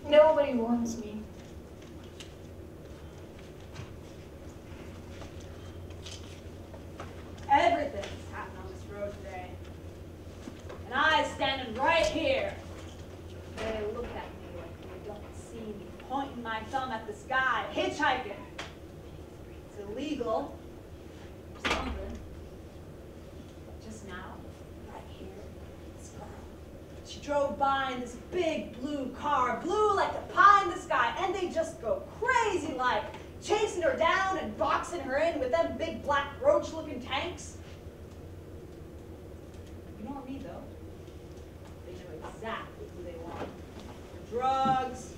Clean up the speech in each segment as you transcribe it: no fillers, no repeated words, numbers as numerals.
Nobody wants me. Everything's happened on this road today. And I standing right here. They look at me like they don't see me, pointing my thumb at the sky, hitchhiking. It's illegal or something. But just now, right here, this girl. She drove by in this big blue car, blue like the pie in the sky, and they just go crazy like, chasing her down and boxing her in with them big black roach-looking tanks. Ignore me, though. They know exactly who they want. For drugs,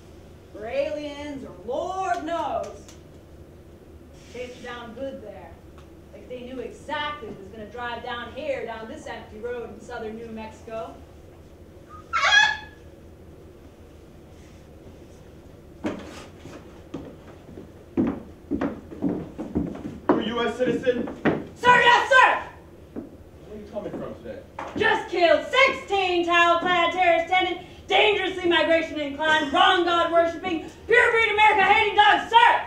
for aliens, or Lord knows. Chased her down good there. Like they knew exactly who was going to drive down here, down this empty road in southern New Mexico. U.S. citizen? Sir, yes, sir! Where are you coming from today? Just killed 16 towel-clad terrorist tenant, dangerously migration inclined, wrong God worshipping, pure breed America hating dogs, sir!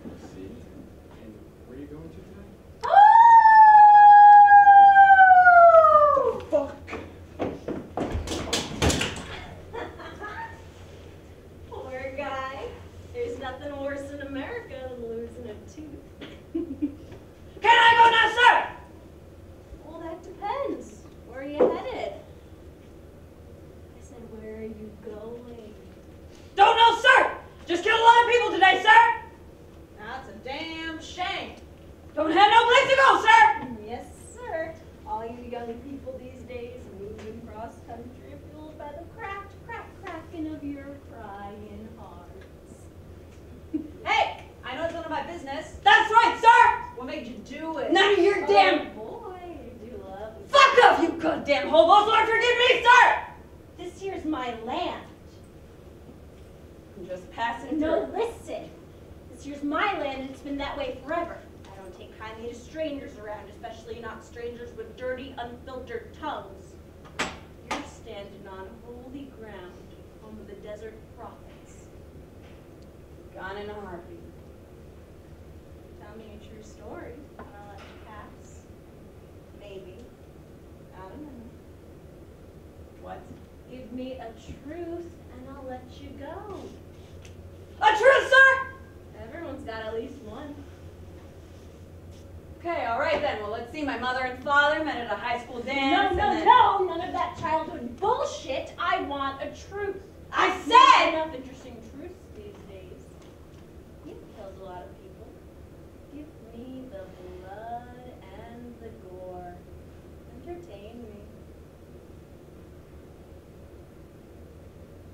Let's see. And where are you going to today? Oh! Fuck! Poor guy. There's nothing worse in America than losing a tooth. Can I go now, sir? Well, that depends. Where are you headed? I said, where are you going? Don't know, sir! Just killed a lot of people today, sir! That's a damn shame. Don't have no place to go, sir! Yes, sir. All you young people these days moving cross country are fueled by the cracking of your crying hearts. Hey, I know it's none of my business. That's right, sir! What made you do it? None of your damn... Boy, you do love me. Fuck off, you goddamn hobo! Lord, forgive me, sir! This here's my land. I'm just passing No, through. listen. This here's my land, and it's been that way forever. I don't take kindly to strangers around, especially not strangers with dirty, unfiltered tongues. You're standing on holy ground, home of the desert prophets. Gone in a heartbeat. Tell me a true story, and I'll let you pass. Maybe. I don't know. What? Give me a truth, and I'll let you go. A truth, sir! Everyone's got at least one. Okay, all right then. Well, let's see. My mother and father met at a high school dance. No, none of that childhood bullshit. I want a truth. I There's said! not enough interesting truths these days. You've killed a lot of people. Give me the blood and the gore. Entertain me.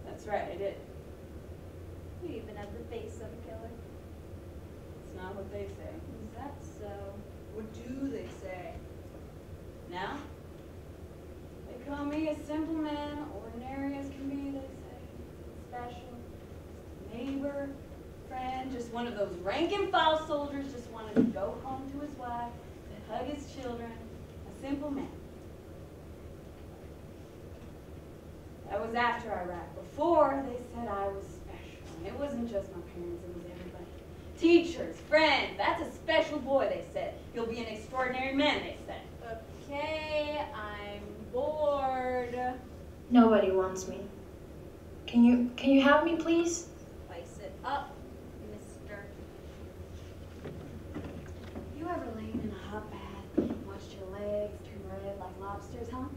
That's right, I did. You even have the face of a killer. It's not what they say. Is that so? What do they say? Now? They call me a simple man, ordinary as can be, they say. Special, neighbor, friend, just one of those rank and file soldiers just wanted to go home to his wife, to hug his children, a simple man. That was after Iraq. Before, they said I was special. And it wasn't just my parents, it was everybody. Teachers, friends, that's a special boy, they said. He'll be an extraordinary man, they said. Okay, I'm bored. Nobody wants me. Can you have me, please? Spice it up, mister. You ever lain in a hot bath and watched your legs turn red like lobsters, huh?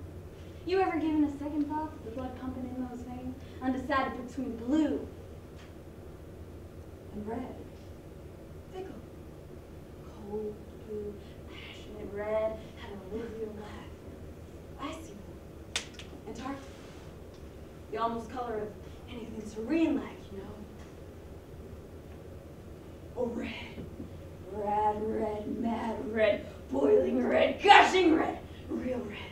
You ever given a second thought to the blood pumping in those veins, undecided between blue and red? Fickle, cold blue, passionate red, how to live your life. Icy blue, Antarctic, the almost color of anything serene like, you know. Oh, red, red, mad red, boiling red, gushing red, real red.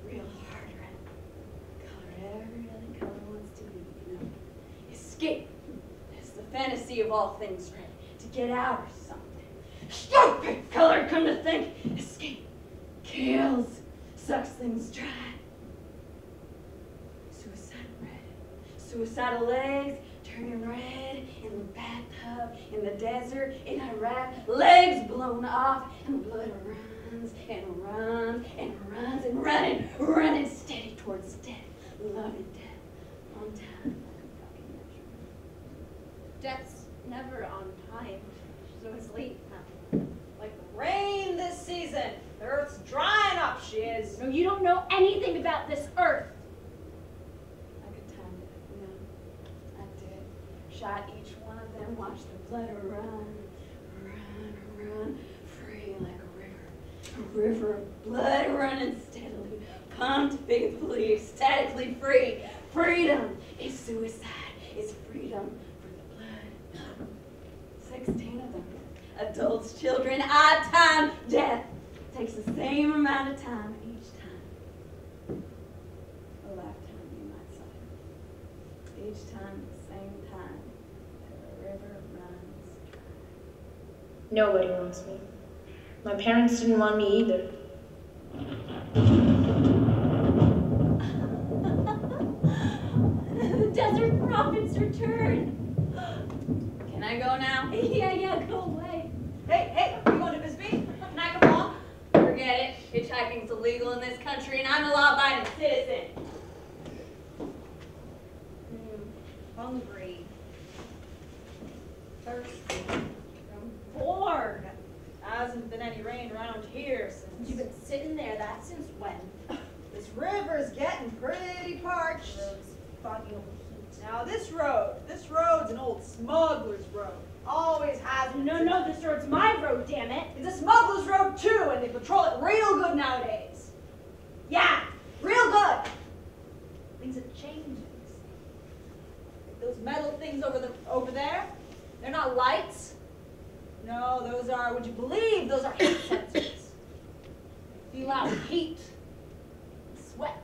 Real hard red. Color every other color wants to be, you know. Escape. It's the fantasy of all things red. To get out or something. Stupid color, come to think. Escape. Kills. Sucks things dry. Suicide red. suicidal legs, turning red in the bathtub, in the desert, in Iraq, legs blown off, and the blood runs and runs and runs and running steady towards death, loving death on time. Death's never on time. She's always late. Like the rain this season. The earth's drying up, she is. No, you don't know anything about this earth. I could time it, you know. I did. Shot each one of them, watched the blood run, free like a river of blood running steadily, pumped vigorously, statically free. Freedom is suicide, is freedom for the blood. 16 of them. Adults, children, odd time, death. Takes the same amount of time each time. A lifetime, you might say. Each time, the same time, that the river runs dry. Nobody wants me. My parents didn't want me either. The desert prophets return. Can I go now? Yeah, go away. Hey, you going to Bisbee? Can I come along? Forget it. Hitchhiking's illegal in this country, and I'm a law-abiding citizen. Hungry. Thirsty. I'm bored. Hasn't been any rain around here since. You've been sitting there, that since when? This river's getting pretty parched. Those foggy old heat. Now this road's an old smuggler's road. Always has been. No, this road's my road, damn it. It's a smuggler's road too, and they patrol it real good nowadays. Yeah, real good. Things have changed. Those metal things over there, they're not lights. No, those are, would you believe, those are heat sensors. They feel out heat, sweat,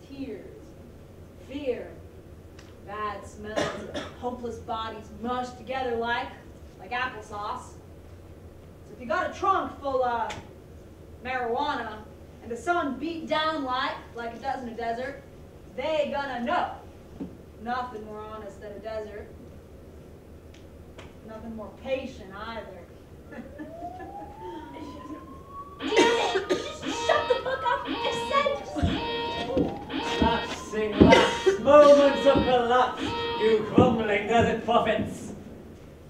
tears, fear, bad smells, hopeless bodies mushed together like applesauce. So if you got a trunk full of marijuana and the sun beat down like it does in a desert, they gonna know. Nothing more honest than a desert. Nothing more patient either. Just shut the fuck up. I said. Lapsing lapse, moments of collapse, you crumbling desert prophets.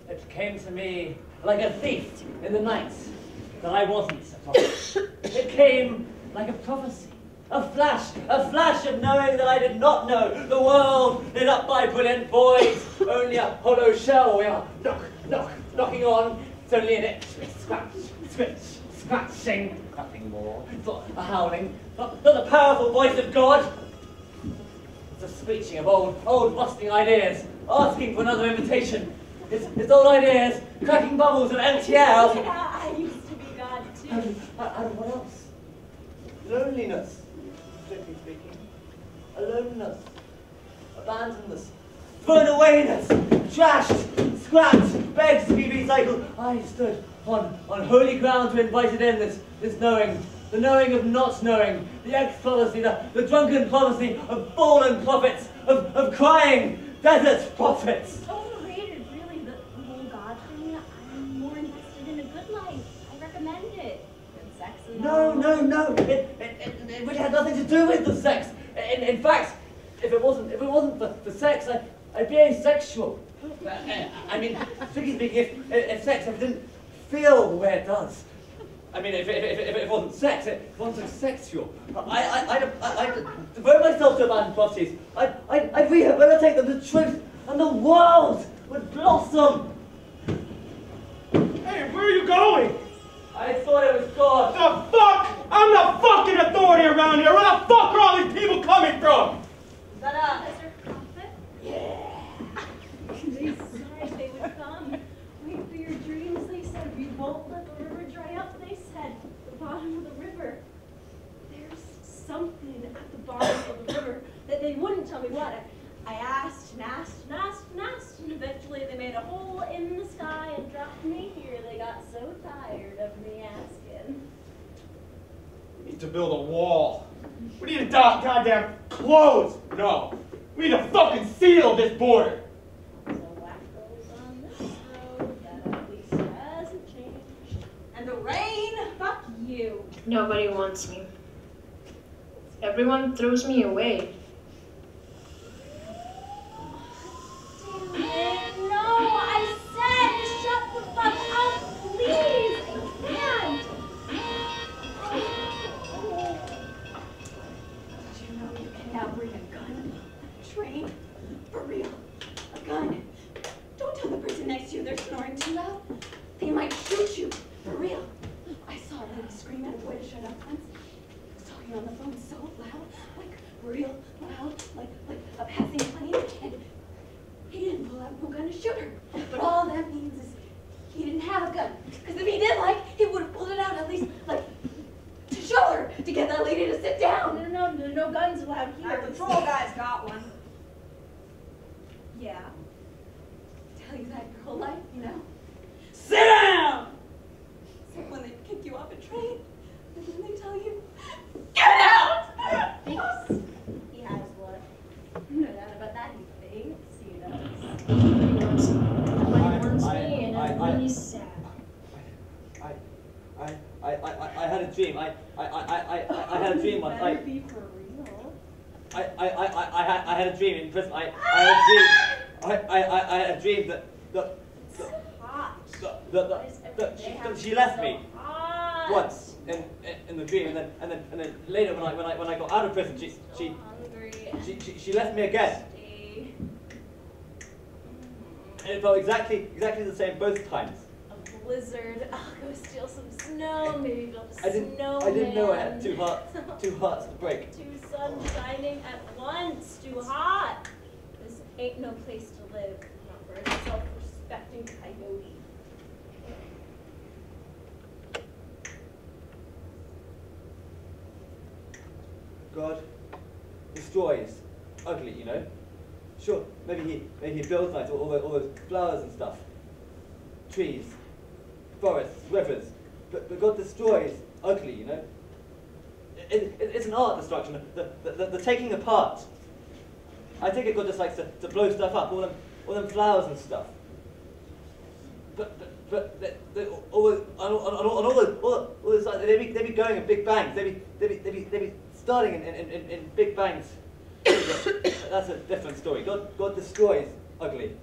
It came to me like a thief in the night that I wasn't a prophet. It came like a prophecy. A flash of knowing that I did not know. The world lit up by brilliant voids, only a hollow shell we are knocking on. It's only an scratching, nothing more. It's not a howling, not the powerful voice of God. It's a screeching of old rusting ideas, asking for another invitation. It's old ideas, cracking bubbles of empty air. Yeah, I used to be God too. And what else? Loneliness. Strictly speaking, a loneliness, abandonedness, thrown awayness, trashed, scrapped, begs to be recycled. I stood on holy ground to invite it in, this knowing, the knowing of not knowing, the ex-prophecy, the drunken prophecy of fallen prophets, of crying desert prophets. Overrated, really, the whole God thing. I'm more invested in a good life. I recommend it. And sex and all. No. It really had nothing to do with the sex. In fact, if it wasn't for sex, I'd be asexual. I mean, strictly speaking, if sex ever didn't feel the way it does. I mean, if it wasn't sex, it wasn't sexual. I'd devote myself to abandoned properties. I'd rehabilitate them to truth, and the world would blossom. Hey, where are you going? I thought it was God. The fuck? I'm the fucking authority around here. Where the fuck are all these people coming from? Is that a Desert prophet? Yeah. They said they would come. Wait for your dreams, they said. We won't let the river dry up, they said. The bottom of the river. There's something at the bottom of the river that they wouldn't tell me what. I asked and asked and asked and asked, and eventually they made a hole in the sky and dropped me here. They got so tired of me asking. We need to build a wall. We need to goddamn clothes. No. We need to fucking seal this border. So what goes on this road that at least hasn't changed? And the rain? Fuck you. Nobody wants me. Everyone throws me away. Damn it, no, I said shut the fuck up, please. I can't. Did you know you can now bring a gun? Train? For real? A gun? Don't tell the person next to you they're snoring too loud. They might shoot you. For real. I saw a lady scream at a boy to shut up once. He was talking on the phone so loud, like real loud, like a passing plane, and he didn't pull out no gun to shoot her. But all that means is he didn't have a gun. Because if he did, he would have pulled it out at least, to show her, to get that lady to sit down. No guns allowed here. Our patrol guy's got one. Yeah. Tell you that your whole life, you know? Sit down! So when they kick you off a train, and then they tell you, get out! Thanks. He has one. No doubt about that, he thinks he does. Nobody wants me, and everybody's sad. I had a dream. I had a dream once. Better be for real. I had a dream in prison. I had a dream that she left me once in the dream, and then later when I got out of prison, she left me again. And it felt exactly the same both times. A blizzard. I'll go steal some snow. Maybe build a I didn't snowman. know I had two hearts to break. Two suns shining at once. Too hot. This ain't no place to live. Not for a self-respecting coyote. God destroys ugly, you know. Sure, maybe he builds nice, all those flowers and stuff, trees, forests, rivers, but God destroys ugly, you know. It's an art destruction, the taking apart. I think God just likes to blow stuff up, all them flowers and stuff. But all those they be going in big bangs. They be starting in big bangs. That's a different story. God destroys ugly.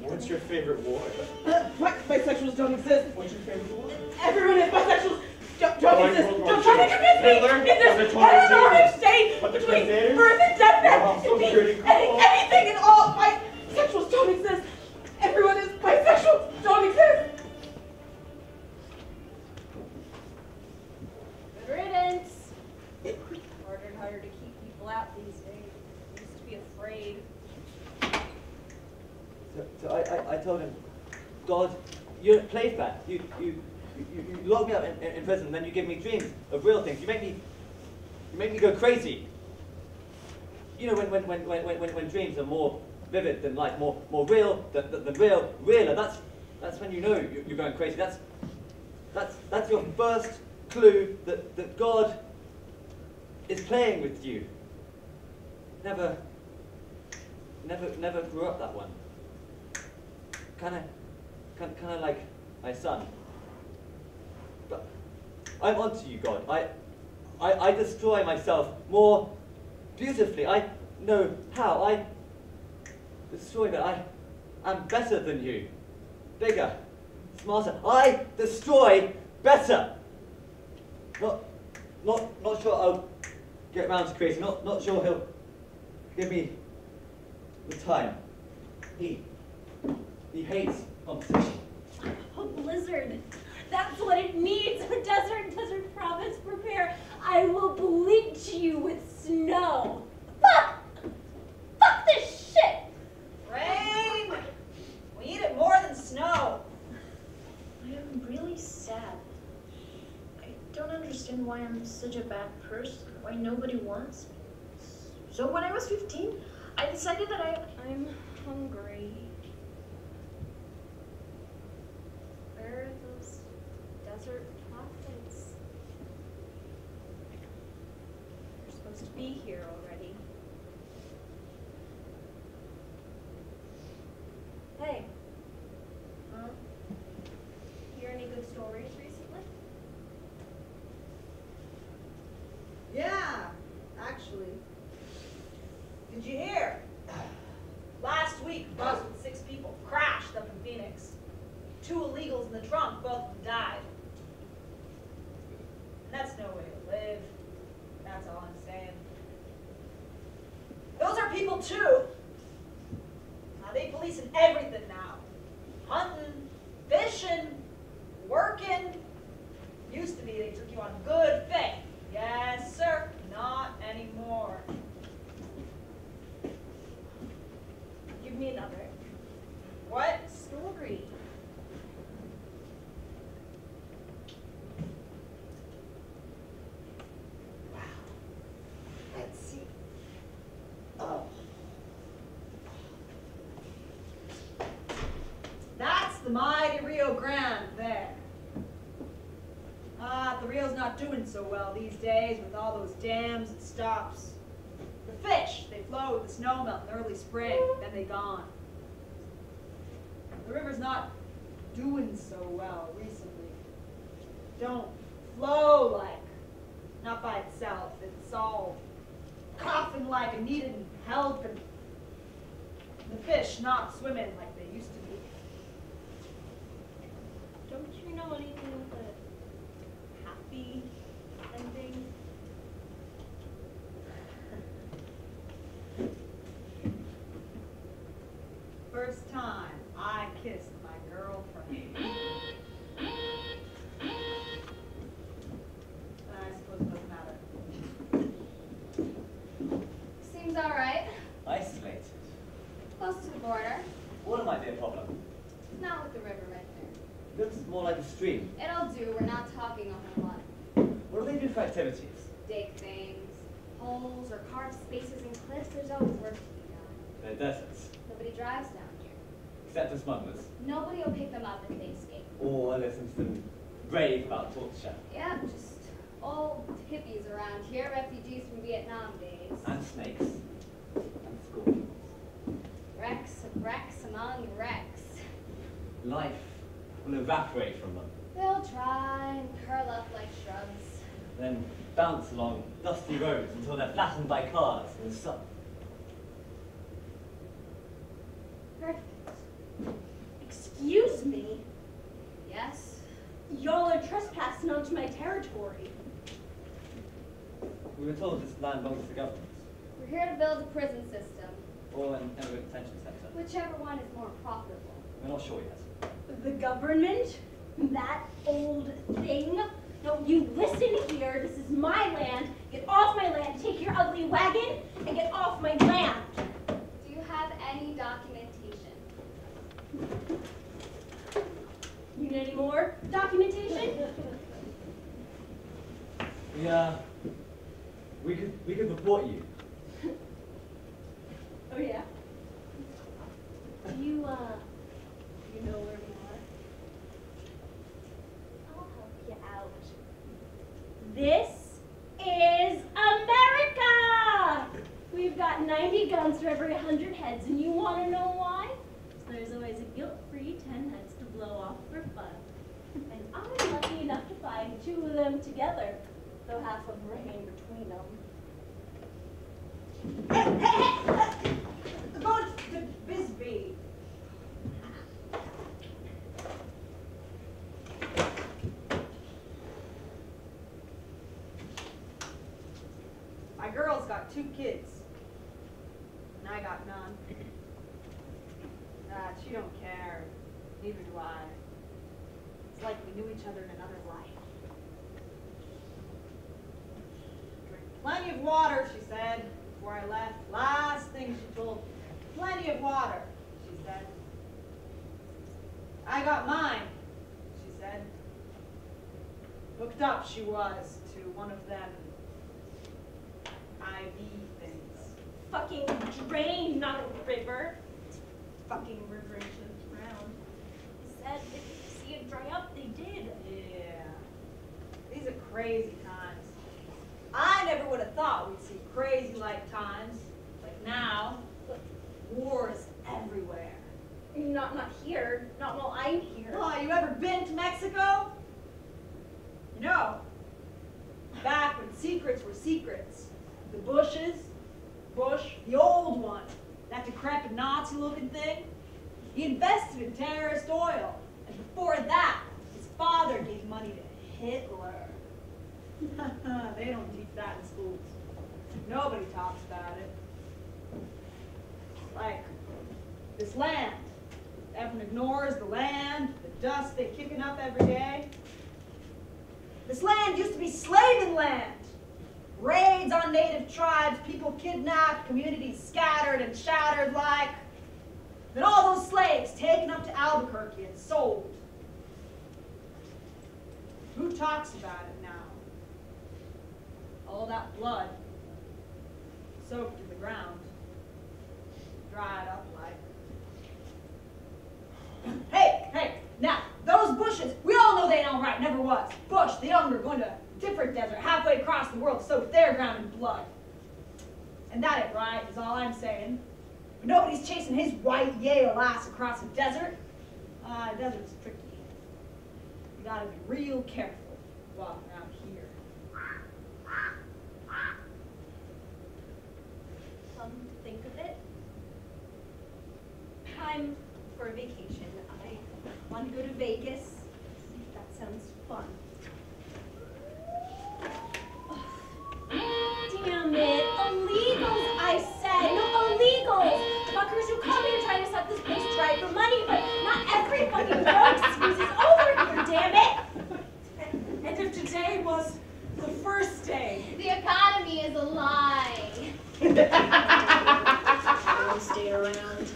What's your favorite war? Bisexuals don't exist. What's your favorite war? Everyone is bisexuals. Don't exist. World War Don't try to II. convince me. Hitler? If there's The I don't know Crusaders? which state What, the between Crusaders? birth and deathbed Oh, so could be pretty cool. anything and all. Bisexuals don't exist. Everyone is bisexual. Don't exist. Good riddance. Harder and harder to keep people out these days. I used to be afraid. So I told him, God, you're a play fan. You lock me up in prison, and then you give me dreams of real things. You make me go crazy. You know, when dreams are more vivid than life, more real than realer. That's when you know you're going crazy. That's your first clue that God is playing with you. Never grew up that one. Kind of like my son. But I'm onto you, God. I destroy myself more beautifully. I know how. I destroy, but I'm better than you. Bigger, smarter. I destroy better. Not sure I'll get around to creating. Not sure he'll give me the time. He hates competition. A blizzard. That's what it needs. A desert province. Prepare. I will bleach you with snow. Fuck this shit. Rain! We need it more than snow. I am really sad. I don't understand why I'm such a bad person, why nobody wants me. So when I was 15, I decided that I'm hungry. Where are those week, bus with 6 people crashed up in Phoenix. 2 illegals in the trunk, both of them died. And that's no way to live. That's all I'm saying. Those are people too. Now they policing everything now. Hunting, fishing, working. Used to be they took you on good faith. Yes, sir. Not anymore. Give me another. What? Story. Wow. Let's see. Oh. That's the mighty Rio Grande there. The Rio's not doing so well these days with all those dams and stops. The fish, they flow with the snowmelt in early spring, then they gone. The river's not doing so well recently. Don't flow like, not by itself. It's all coughing like and needing help, and the fish not swimming like they used to be. Don't you know anything with a happy ending? First time I kissed my girlfriend. I suppose it doesn't matter. Seems all right. Isolated. Close to the border. What might be a problem? Not with the river right there. Looks more like a stream. It'll do. We're not talking a whole lot. What do they do for activities? Dig things, holes, or carve spaces in cliffs. There's always work to be done. They're deserts. Nobody drives down here. Except for smugglers. Nobody will pick them up if they escape. Or listen to them rave about torture. Yeah, just old hippies around here, refugees from Vietnam days. And snakes. And scorpions. Wrecks of wrecks among wrecks. Life will evaporate from them. They'll try and curl up like shrubs. Then bounce along dusty roads until they're flattened by cars in the sun. Perfect. Excuse me? Yes? Y'all are trespassing onto my territory. We were told this land belongs to the government. We're here to build a prison system. Or an immigrant detention centre. Whichever one is more profitable. We're not sure yet. The government? That old thing? No, you listen here. This is my land. Get off my land. Take your ugly wagon and get off my land. Do you have any documentation? You need any more documentation? We could report you. Oh yeah? Do you know where we are? I'll help you out. This is America! We've got 90 guns for every 100 heads, and you want to know why? So there's always a guilt-free 10 heads to blow off for fun. And I'm lucky enough to find 2 of them together, though half of them remain between them. Hey! Going to Bisbee. My girl's got 2 kids, and I got none. She don't care. Neither do I. It's like we knew each other in another life. Drink plenty of water, she said, before I left. Last thing she told me. Plenty of water, she said. I got mine, she said. Hooked up she was to one of them IV things. Fucking drain, not a river. Fucking river should drown. He said if you see it dry up, they did. Yeah. These are crazy times. I never would have thought we'd see crazy like times. Like now. Wars everywhere. Not here. Not while I'm here. Oh, you ever been to Mexico? You know, back when secrets were secrets. The Bushes, Bush, the old one, that decrepit decrepit Nazi-looking thing. He invested in terrorist oil. And before that, his father gave money to Hitler. They don't teach that in schools. Nobody talks about it. Like this land. Everyone ignores the land, the dust they kicking up every day. This land used to be slaving land. Raids on native tribes, people kidnapped, communities scattered and shattered like. Then all those slaves taken up to Albuquerque and sold. Who talks about it now? All that blood soaked in the ground, dried up like. Hey, now, those bushes, we all know they ain't all right, never was. Bush, the younger, going to a different desert, halfway across the world, soak their ground in blood. And that ain't right, is all I'm saying. But nobody's chasing his white Yale ass across a desert. Desert's tricky. You gotta be real careful walking around here. Come to think of it, time for a vacation. I want to go to Vegas. That sounds fun. Damn it! Illegals, I said! No, illegals! Fuckers who come here trying to set this place dry for money, but not every fucking road squeezes over here, damn it! And if today was the first day? The economy is a lie. I will stay around.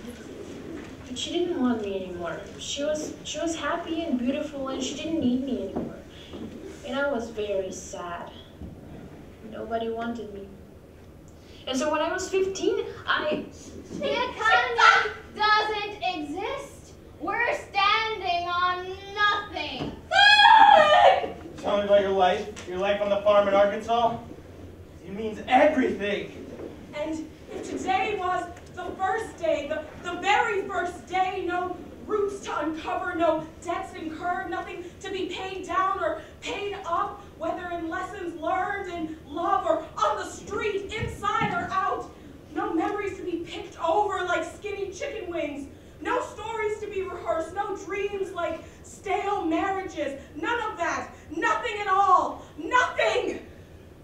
But she didn't want me anymore. She was happy and beautiful, and she didn't need me anymore. And I was very sad. Nobody wanted me. And so when I was 15, The economy doesn't exist. We're standing on nothing. Tell me about your life on the farm in Arkansas. It means everything. And if today was the first day, the very first day, no roots to uncover, no debts incurred, nothing to be paid down or paid up, whether in lessons learned, in love, or on the street, inside or out. No memories to be picked over like skinny chicken wings. No stories to be rehearsed, no dreams like stale marriages. None of that. Nothing at all. Nothing!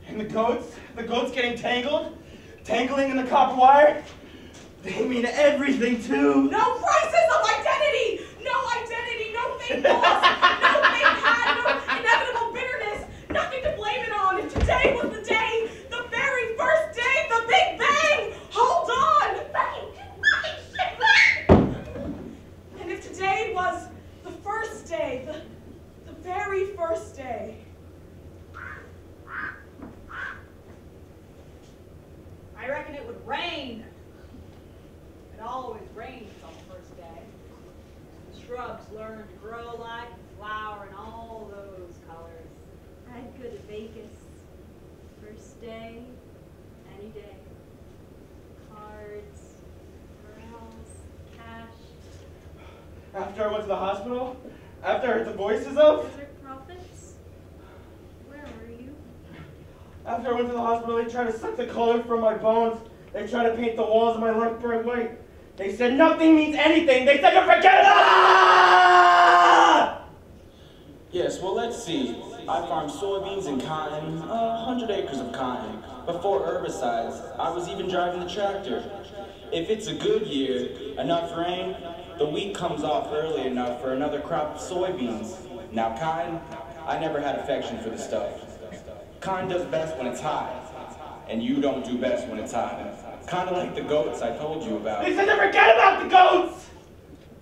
And the goats getting tangling in the copper wire, they mean everything too. No crisis of identity! No identity, no fake loss, no fake had, no inevitable bitterness. Nothing to blame it on. If today was the day, the very first day, the Big Bang! Hold on! Fucking shit! And if today was the first day, the very first day. I reckon it would rain. It always rains on the first day. The shrubs learn to grow like and flower in all those colors. I'd go to Vegas. First day, any day. Cards, girls, cash. After I went to the hospital, after I heard the voices of, Desert prophets? Where were you? after I went to the hospital, they tried to suck the color from my bones. They tried to paint the walls of my life bright white. They said nothing means anything. They said to forget it. Ah! Yes, well, let's see. I farmed soybeans and cotton, 100 acres of cotton. Before herbicides, I was even driving the tractor. If it's a good year, enough rain, the wheat comes off early enough for another crop of soybeans. Now cotton, I never had affection for the stuff. Cotton does best when it's hot, and you don't do best when it's hot. Kind of like the goats I told you about. They said to forget about the goats!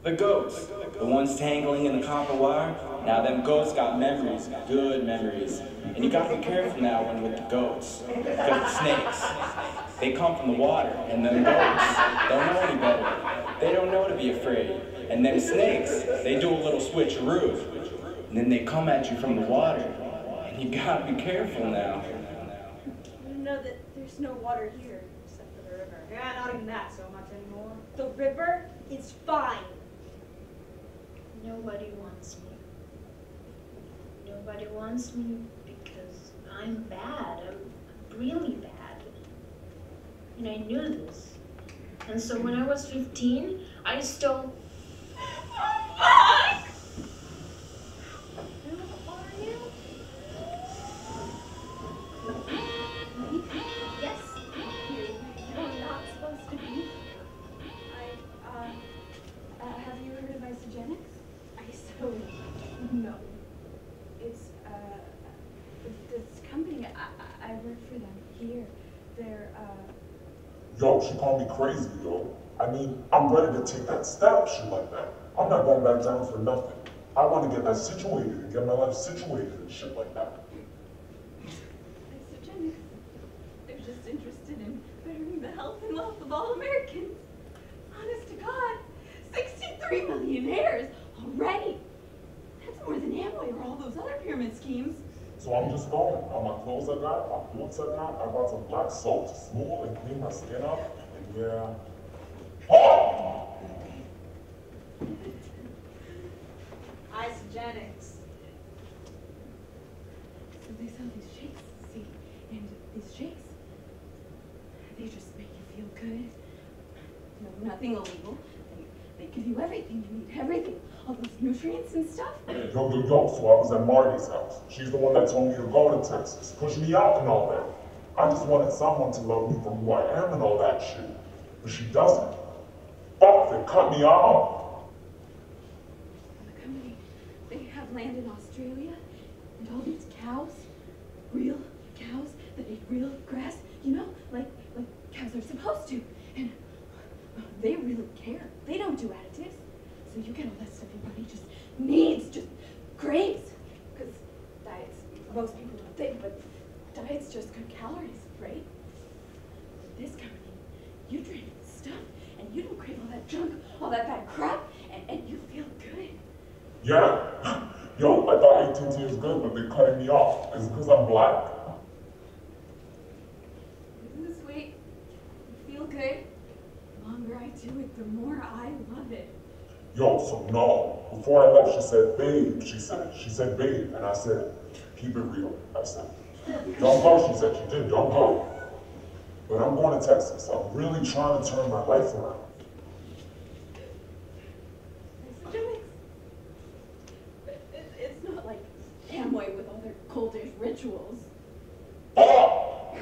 The goats, the ones tangling in the copper wire. Now them goats got memories, good memories. And you gotta be careful now when with the goats. Because the snakes, they come from the water. And them goats don't know any better. They don't know to be afraid. And them snakes, they do a little switcheroo. And then they come at you from the water. And you gotta be careful now. You know that there's no water here except for the river. Yeah, not even that so much anymore. The river is fine. nobody wants me. Nobody wants me because I'm bad. I'm really bad. And I knew this. And so when I was 15, I stole... Yes, you're not supposed to be here. Have you heard of isogenics? No. It's, this company, I work for them here. They're, Yo, she called me crazy, yo. I mean, I'm ready to take that step, shit like that. I'm not going back down for nothing. I want to get that situated and get my life situated and shit like that. isogenics. They're just interested in bettering the health and wealth of all Americans. Honest to God, 63 millionaires already. That's more than Amway or all those other pyramid schemes. So I'm just going. All my clothes I got, my boots I got, I bought some black soap to smooth and clean my skin up, and yeah. Oh! Isogenics. So they sell these shakes, see, and these shakes, they just make you feel good. No, nothing illegal. They give you everything you need, everything. All those nutrients and stuff. Yo, so I was at Marty's house. She's the one that told me to go to Texas, push me out and all that. I just wanted someone to love me for who I am and all that shit. But she doesn't. Fuck, they cut me off. The company, they have land in Australia, and all these cows, real cows that eat real grass, you know, like cows are supposed to. And they really care. They don't do additives. So you get all that stuff your body just needs, just craves. Because diets, most people don't think, but diet's just good calories, right? This company, you drink this stuff, and you don't crave all that junk, all that bad crap, and you feel good. Yeah. Yo, I thought AT&T was good, but they're cutting me off. Is it because I'm black? Isn't this sweet? You feel good? The longer I do it, the more I love it. Yo, so no. Before I left, she said, babe. She said, babe. And I said, keep it real. I said, don't go. She said, she did, don't go. But I'm going to Texas. I'm really trying to turn my life around. It's not like Amway with all their cultish rituals. Oh!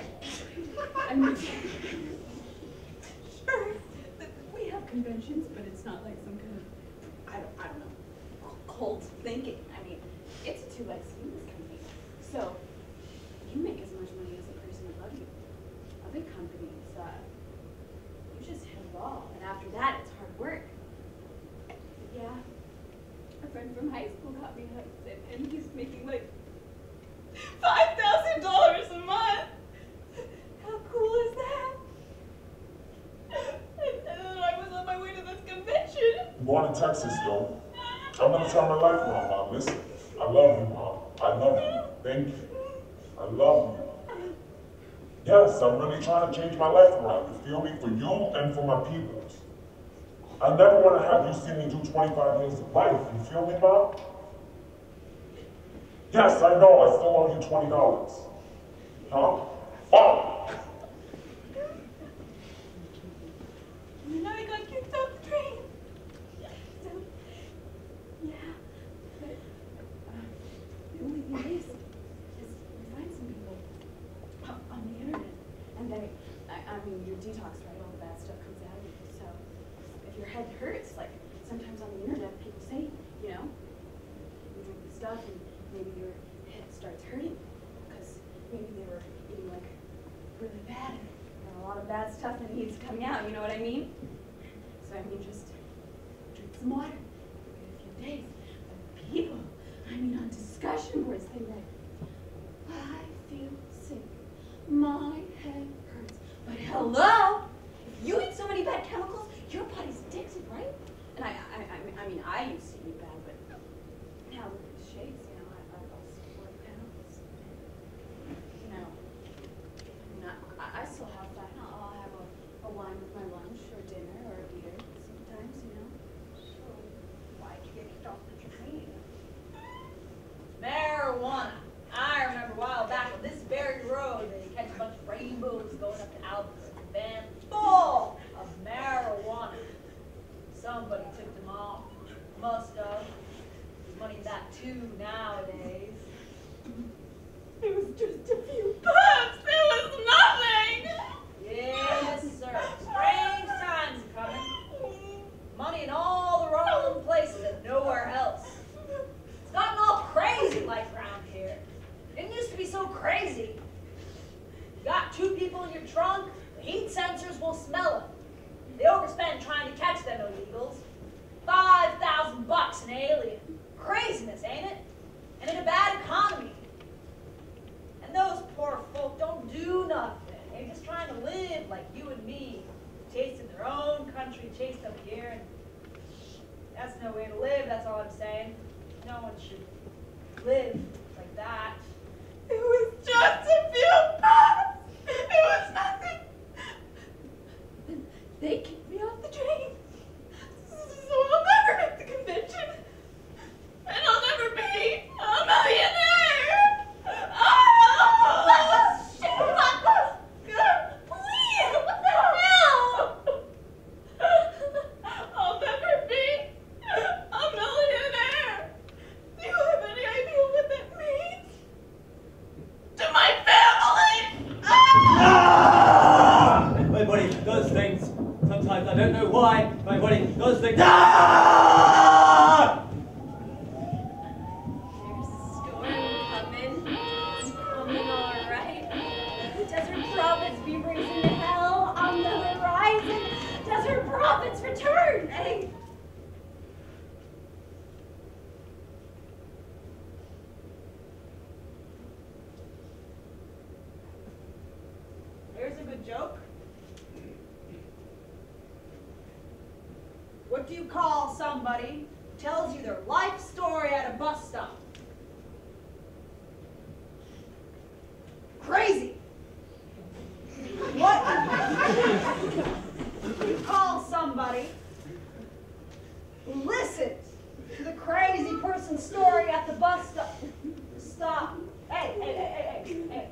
I mean, sure, we have conventions, but it's not like some kind of, I don't know, cult thinking. I mean, it's a two-leg street, this company. So, you make as much money as the person above you. Other companies, you just hit a wall, and after that, it's hard work. But yeah, a friend from high school got me hooked, and he's making like $5,000 a month. How cool is that? And then I was on my way to this convention. I'm going to Texas, yo. I'm going to turn my life around, Mom. Listen, I love you, Mom. I love you. Thank you. I love you. Yes, I'm really trying to change my life around. You feel me? For you and for my peoples. I never want to have you see me do 25 years of life. You feel me, Mom? Yes, I know. I still owe you $20. Huh? Oh! And then I got kicked off the train. So, yeah. But the only thing is we find some people on the internet, and I mean, your detox, right? All the bad stuff comes out of you. So if your head hurts, like sometimes on the internet, people say, you know, you drink the stuff and maybe your head starts hurting because maybe they were eating like really bad and a lot of bad stuff that needs coming out, you know what I mean? So I mean, just drink some water, give it a few days. But people, I mean, on discussion boards, they write, I feel sick, my head hurts. But hello, if you eat so many bad chemicals, your body's addicted, right? And I mean, I used to eat bad, but now with these shakes, you know, I've lost 4 pounds. You know, I still have fun. I'll have a wine with my lunch or dinner or a beer sometimes, you know. So, why'd you get kicked off the train? Marijuana. I remember a while back on this very road, they catch a bunch of rainbows going up to Albuquerque, van full of marijuana. Somebody took them all. Must have. There's money in that too nowadays. It was just a few bucks. It was nothing. Yes, sir. Strange times are coming. Money in all the wrong places and nowhere else. It's gotten all crazy life around here. It didn't used to be so crazy. You got two people in your trunk, the heat sensors will smell them. They overspend trying to catch them illegals. $5,000 an alien. Craziness, ain't it? And in a bad economy. And those poor folk don't do nothing. They're just trying to live like you and me. Chasing their own country, chased up here. And that's no way to live, that's all I'm saying. No one should live like that. It was just a few bucks. It was nothing. Then they kicked me off the train. So I'll never make the convention. And I'll never be a millionaire. Oh, shit. Please, what the hell? I'll never be a millionaire. Do you have any idea what that means? To my family! Ah! My body does things. Sometimes I don't know why. My body does things. Ah! There's a storm coming. It's coming all right. The desert prophets be raising hell on the horizon. Desert prophets return. Hey. Here's a good joke. What do you call somebody who tells you their life story at a bus stop? Crazy. What do you call somebody who listens to the crazy person's story at the bus stop? Stop. Hey. Hey.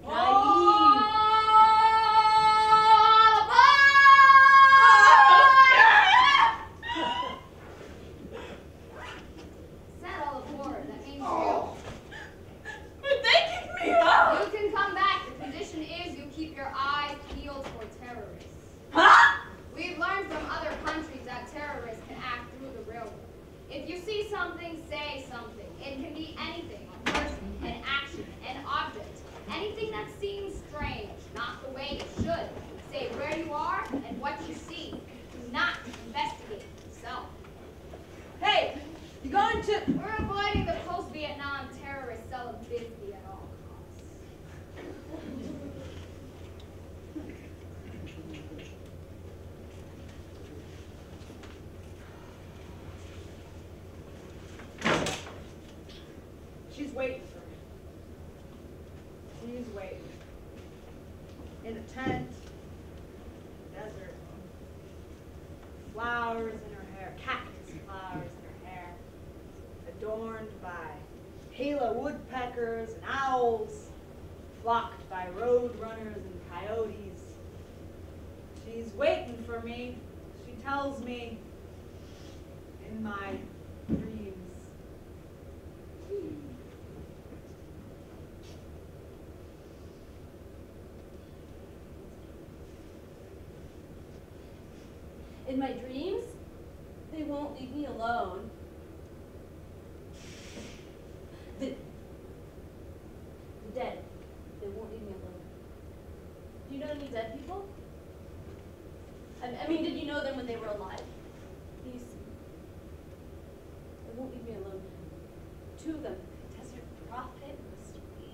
Naive. Settle aboard. That means But they kicked me out. you can come back. The condition is you keep your eyes peeled for terrorists. Huh? We've learned from other countries that terrorists can act through the railroad. If you see something, say something. It can be anything, a person, an action, an object. Anything that seems strange, not the way it should. Say where you are and what you see. Do not investigate yourself. Hey, you going to... We're avoiding the post-Vietnam terrorist cell of Bisbee at all costs. She's waiting for me. She's waiting. In a tent. Desert. Flowers in her hair. Cactus flowers in her hair. Adorned by Gila woodpeckers and owls. Flocked by road runners and coyotes. She's waiting for me. She tells me in my dreams. In my dreams, they won't leave me alone. The dead, they won't leave me alone. Do you know any dead people? I mean, did you know them when they were alive? They won't leave me alone. Two of them, the desert prophet must be.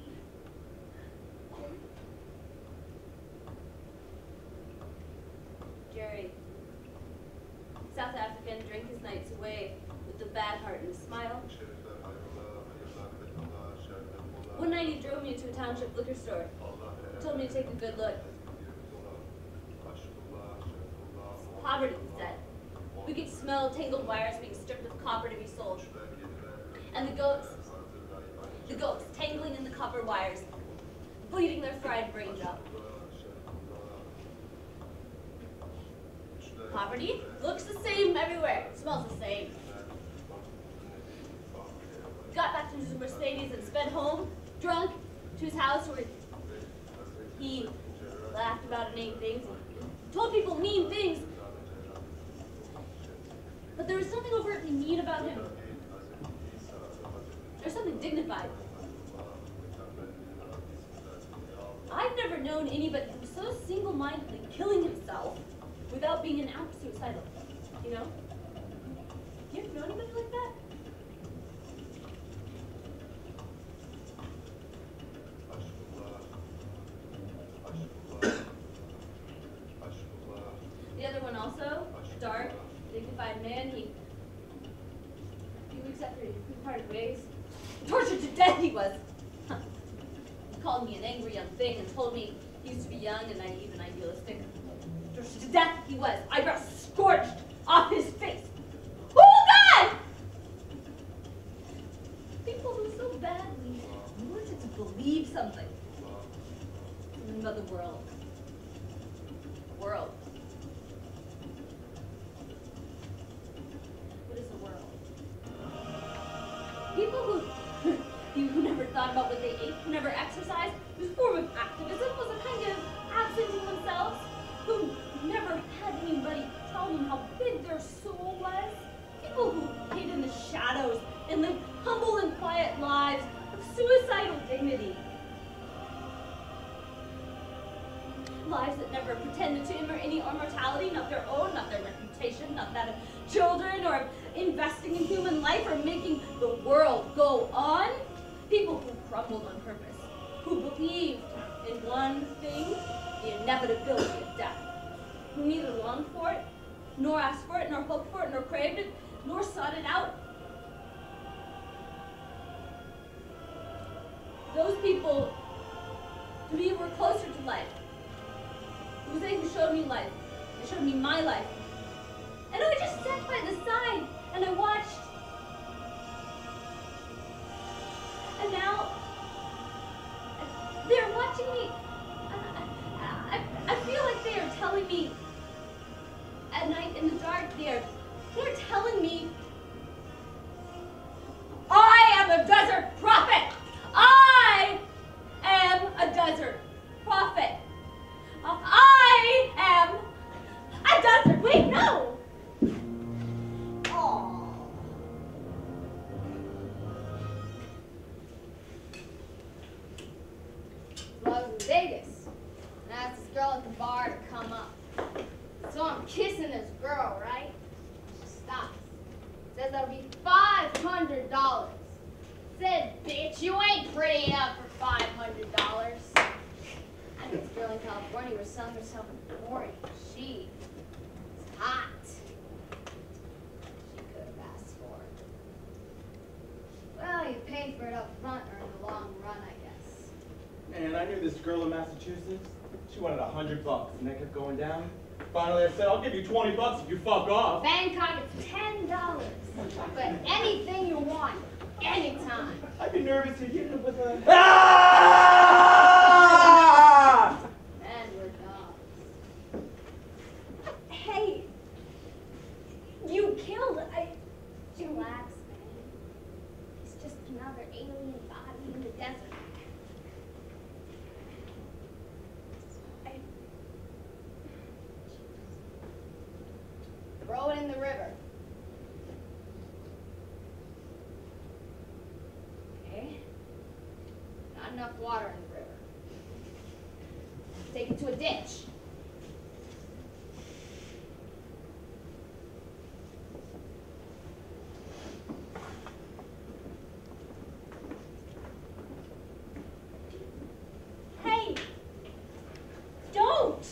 Jerry. South African, drank his nights away with a bad heart and a smile. One night he drove me to a township liquor store. Told me to take a good look. Poverty, he said. We could smell tangled wires being stripped of copper to be sold. And the goats tangling in the copper wires, bleeding their fried brains out. poverty. Looks the same everywhere. Smells the same. Got back to his Mercedes and sped home, drunk, to his house where he laughed about inane things, told people mean things. But there was something overtly mean about him. There's something dignified. I've never known anybody who was so single-mindedly killing himself without being an ounce suicidal. You know? You ever know anybody like that? The other one also, dark, dignified man, a few weeks after we parted ways, tortured to death he was. He called me an angry young thing and told me he used to be young and naive and idealistic. Tortured to death he was, eyebrows scorched off his face. Oh God! People who so badly wanted to believe something about the world. World. What is the world? People who never thought about what they ate, who never exercised, whose form of activism was a kind of absenting themselves, who never had anybody tell them how big their soul was. People who hid in the shadows and lived humble and quiet lives of suicidal dignity. Lives that never pretended to any immortality, not their own, not their reputation, not that of children, or of investing in human life, or making the world go on. People who crumbled on purpose, who believed in one thing, the inevitability of death, who neither longed for it, nor asked for it, nor hoped for it, nor craved it, nor sought it out. Those people, to me, were closer to life. It was they who showed me life. They showed me my life. And I just sat by the side and I watched. And now they're watching me. I feel like they are telling me at night in the dark, they're telling me I am a desert prophet. I am a desert prophet. I am a desert. Wait, no. Aww. Well, I was in Vegas, and I asked this girl at the bar to come up. So I'm kissing this girl, right? She stops. Says that'll be $500. Said, bitch, you ain't pretty enough for $500. I met this girl in California who was selling herself in Florida. She was hot. She could have asked for it. Well, you pay for it up front or in the long run, I guess. Man, I knew this girl in Massachusetts. She wanted $100, and that kept going down. Finally, I said, I'll give you $20 if you fuck off. Bangkok, it's $10. But anything you want, anytime. I'd be nervous to hit it with a... And we're dogs. Hey, you killed. Relax, man. It's just another alien body in the desert. Throw it in the river. Okay? Not enough water in the river. Take it to a ditch. Hey, don't.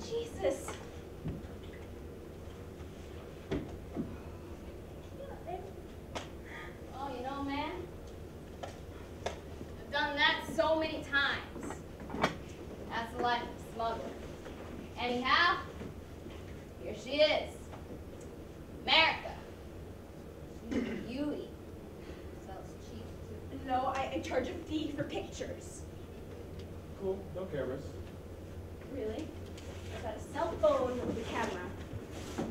Jesus. Oh, you know, man, I've done that so many times. That's the life of a smuggler. Anyhow, here she is. America. She's a beauty. Sells cheap, too. No, I charge a fee for pictures. Cool, no cameras. Really? got a cell phone with a camera.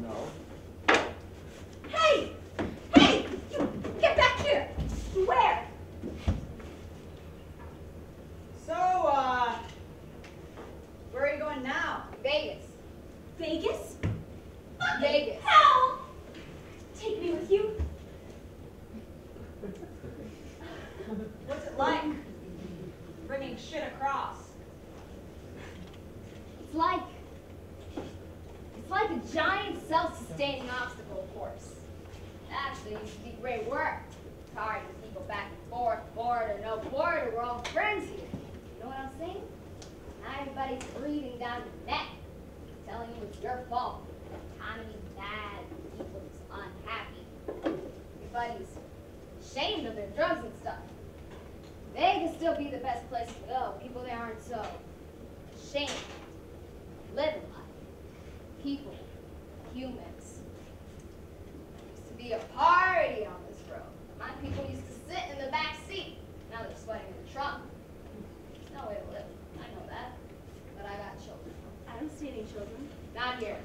No. Hey! Hey! You get back here! Where? So, where are you going now? Vegas. Vegas? Vegas. Hell! Take me with you. What's it like? Bringing shit across. It's like a giant self-sustaining obstacle course. Actually, it used to be great work. Carting people back and forth, bored or no bored, we're all friends here. You know what I'm saying? Now everybody's breathing down your neck, telling you it's your fault. The economy's bad, people's unhappy. Everybody's ashamed of their drugs and stuff. Vegas still be the best place to go. People there aren't so ashamed. Living life. People. Humans. There used to be a party on this road. My people used to sit in the back seat. Now they're sweating in the trunk. There's no way to live. I know that. But I got children. I don't see any children. Not here.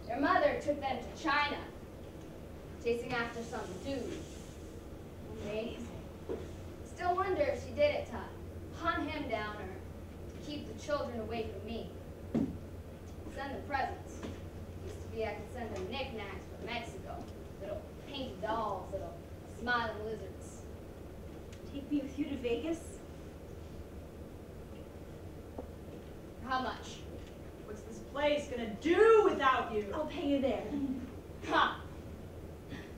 Their mother took them to China. Chasing after some dude. Amazing. Still wonder if she did it to hunt him down or to keep the children away from me. Send them presents. Used to be I could send them knickknacks from Mexico. Little painted dolls, little smiling lizards. Take me with you to Vegas? How much? What's this place gonna do without you? I'll pay you there. Ha!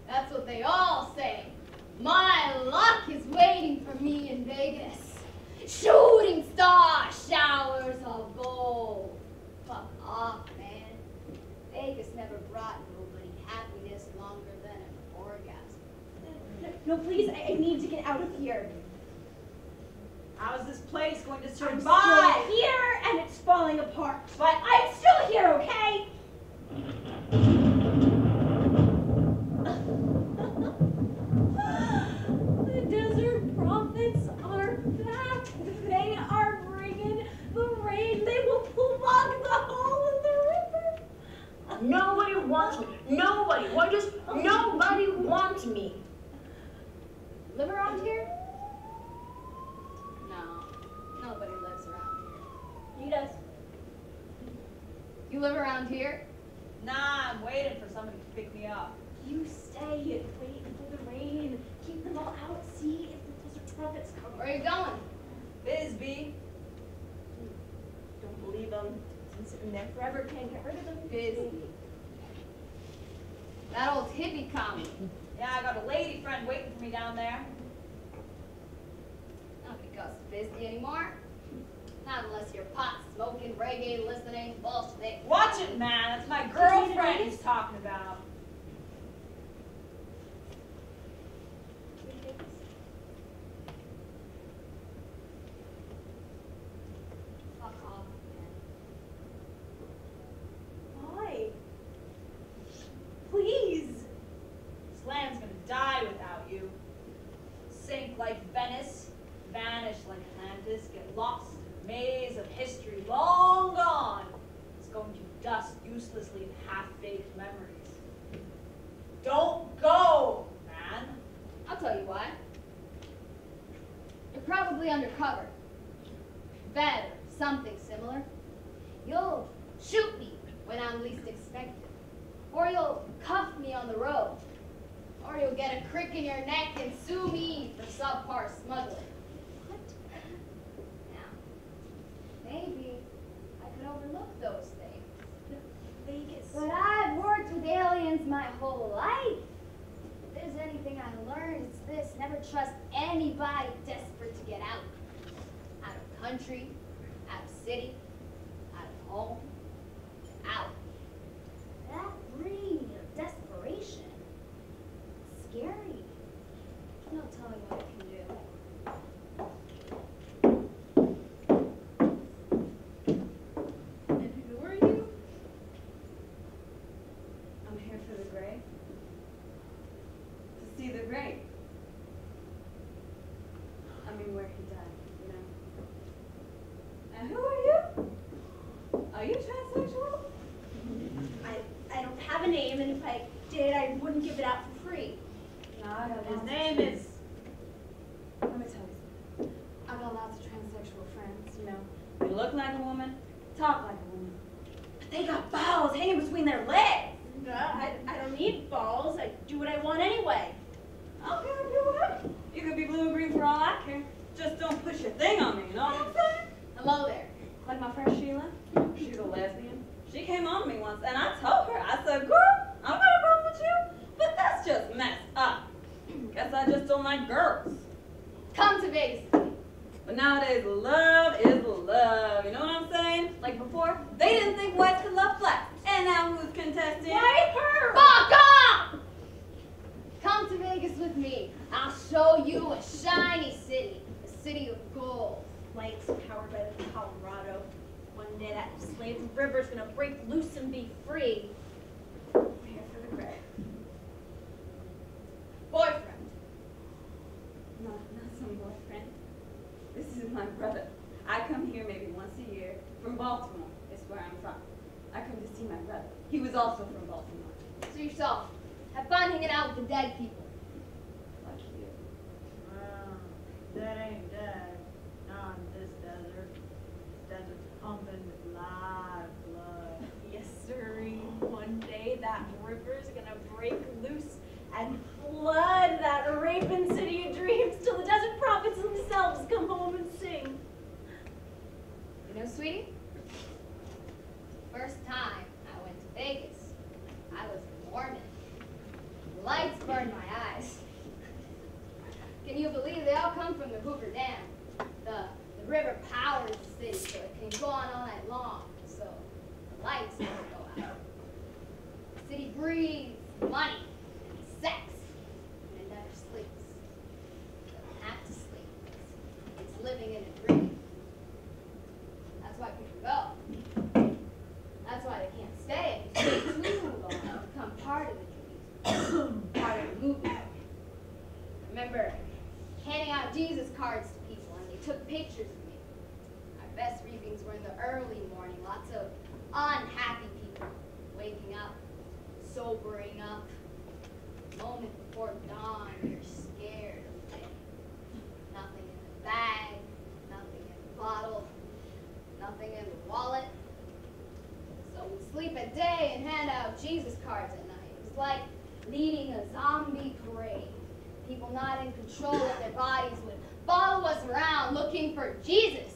That's what they all say. My luck is waiting for me in Vegas. Shooting star showers of gold. Fuck off, man. Vegas never brought nobody happiness longer than an orgasm. No, please, I need to get out of here. How's this place going to I'm survive? still here, and it's falling apart. But I'm still here, okay? The desert prophets are back. They are bringing the rain. They will plug the hole in the river. Nobody wants me. Nobody. Why just nobody wants me? Live around here? No, nobody lives around here. He does. You live around here? nah, I'm waiting for somebody to pick me up. You stay, wait for the rain. Keep them all out. See if the desert prophets come. Where are you going? Bisbee. Don't believe them. Been sitting there forever. Can't get rid of them. Busy. That old hippie commie. Yeah, I got a lady friend waiting for me down there. Nobody goes to Bisbee anymore. Not unless you're pot smoking, reggae listening, bullshit. Watch it, man. That's my girlfriend he's talking about. Fuck off, man. Why? Please. This land's gonna die without you. Sink like Venice, vanish like Atlantis, get lost in a maze of history long gone. It's going to dust uselessly in half-baked memories. Don't go, man. I'll tell you why. You're probably undercover. Vet or something similar. You'll shoot me when I'm least expected. Or you'll cuff me on the road. Or you'll get a crick in your neck and sue me for subpar smuggling. What? Now, maybe I could overlook those things. Vegas. But I've worked with aliens my whole life. If there's anything I learned, it's this. Never trust anybody desperate to get out. Out of country, out of city, out of home, out. That breed of desperation. It's scary. No telling what it can do. And who are you? I'm here for the grave. To see the grave. I mean, where he died, you know. wouldn't give it out for free. His name is... Let me tell you something. I've got lots of transsexual friends, you know. They look like a woman, talk like a woman. But they got balls hanging between their legs. I don't need balls. I do what I want anyway. Okay, do whatever. You could be blue and green for all I care. Just don't push your thing on me, you know what I'm saying? Hello there. Like my friend Sheila, she's a lesbian. She came on to me once, and I told her, I said, girl, I'm not a problem with you, but that's just messed up. Guess I just don't like girls. Come to Vegas. But nowadays, love is love. You know what I'm saying? Like before, they didn't think whites could love blacks. And now who's contesting? Why her? Fuck off! Come to Vegas with me. I'll show you a shiny city. A city of gold. Lights powered by the Colorado. One day that slave river's gonna break loose and be free. I'm here for the gray. Boyfriend. No, not some boyfriend. This is my brother. I come here maybe once a year from Baltimore. It's where I'm from. I come to see my brother. He was also from Baltimore. To yourself. Have fun hanging out with the dead people. Like you. That ain't dead. Not in this desert. This desert's pumping with live blood. Yes, sirree. One day that river's gonna break loose and flood that raping city of dreams till the desert prophets themselves come home and sing. You know, sweetie? First time I went to Vegas, I was a Mormon. The lights burned my eyes. Can you believe they all come from the Hoover Dam? The river powers the city so it can go on all night long, so the lights never go out. The city breathes money, sex, and it never sleeps. It doesn't have to sleep. It's living in a dream. That's why people go. That's why they can't stay. If you stay too long, you become part of the dream, part of the movie. I remember handing out Jesus cards to people, and they took pictures of me. My best readings were in the early morning. Lots of unhappy people waking up, sobering up. The moment before dawn, you're scared of the day. Nothing in the bag, nothing in the bottle, nothing in the wallet. So we sleep at day and hand out Jesus cards at night. It was like leading a zombie parade. People not in control of their bodies would follow us around looking for Jesus.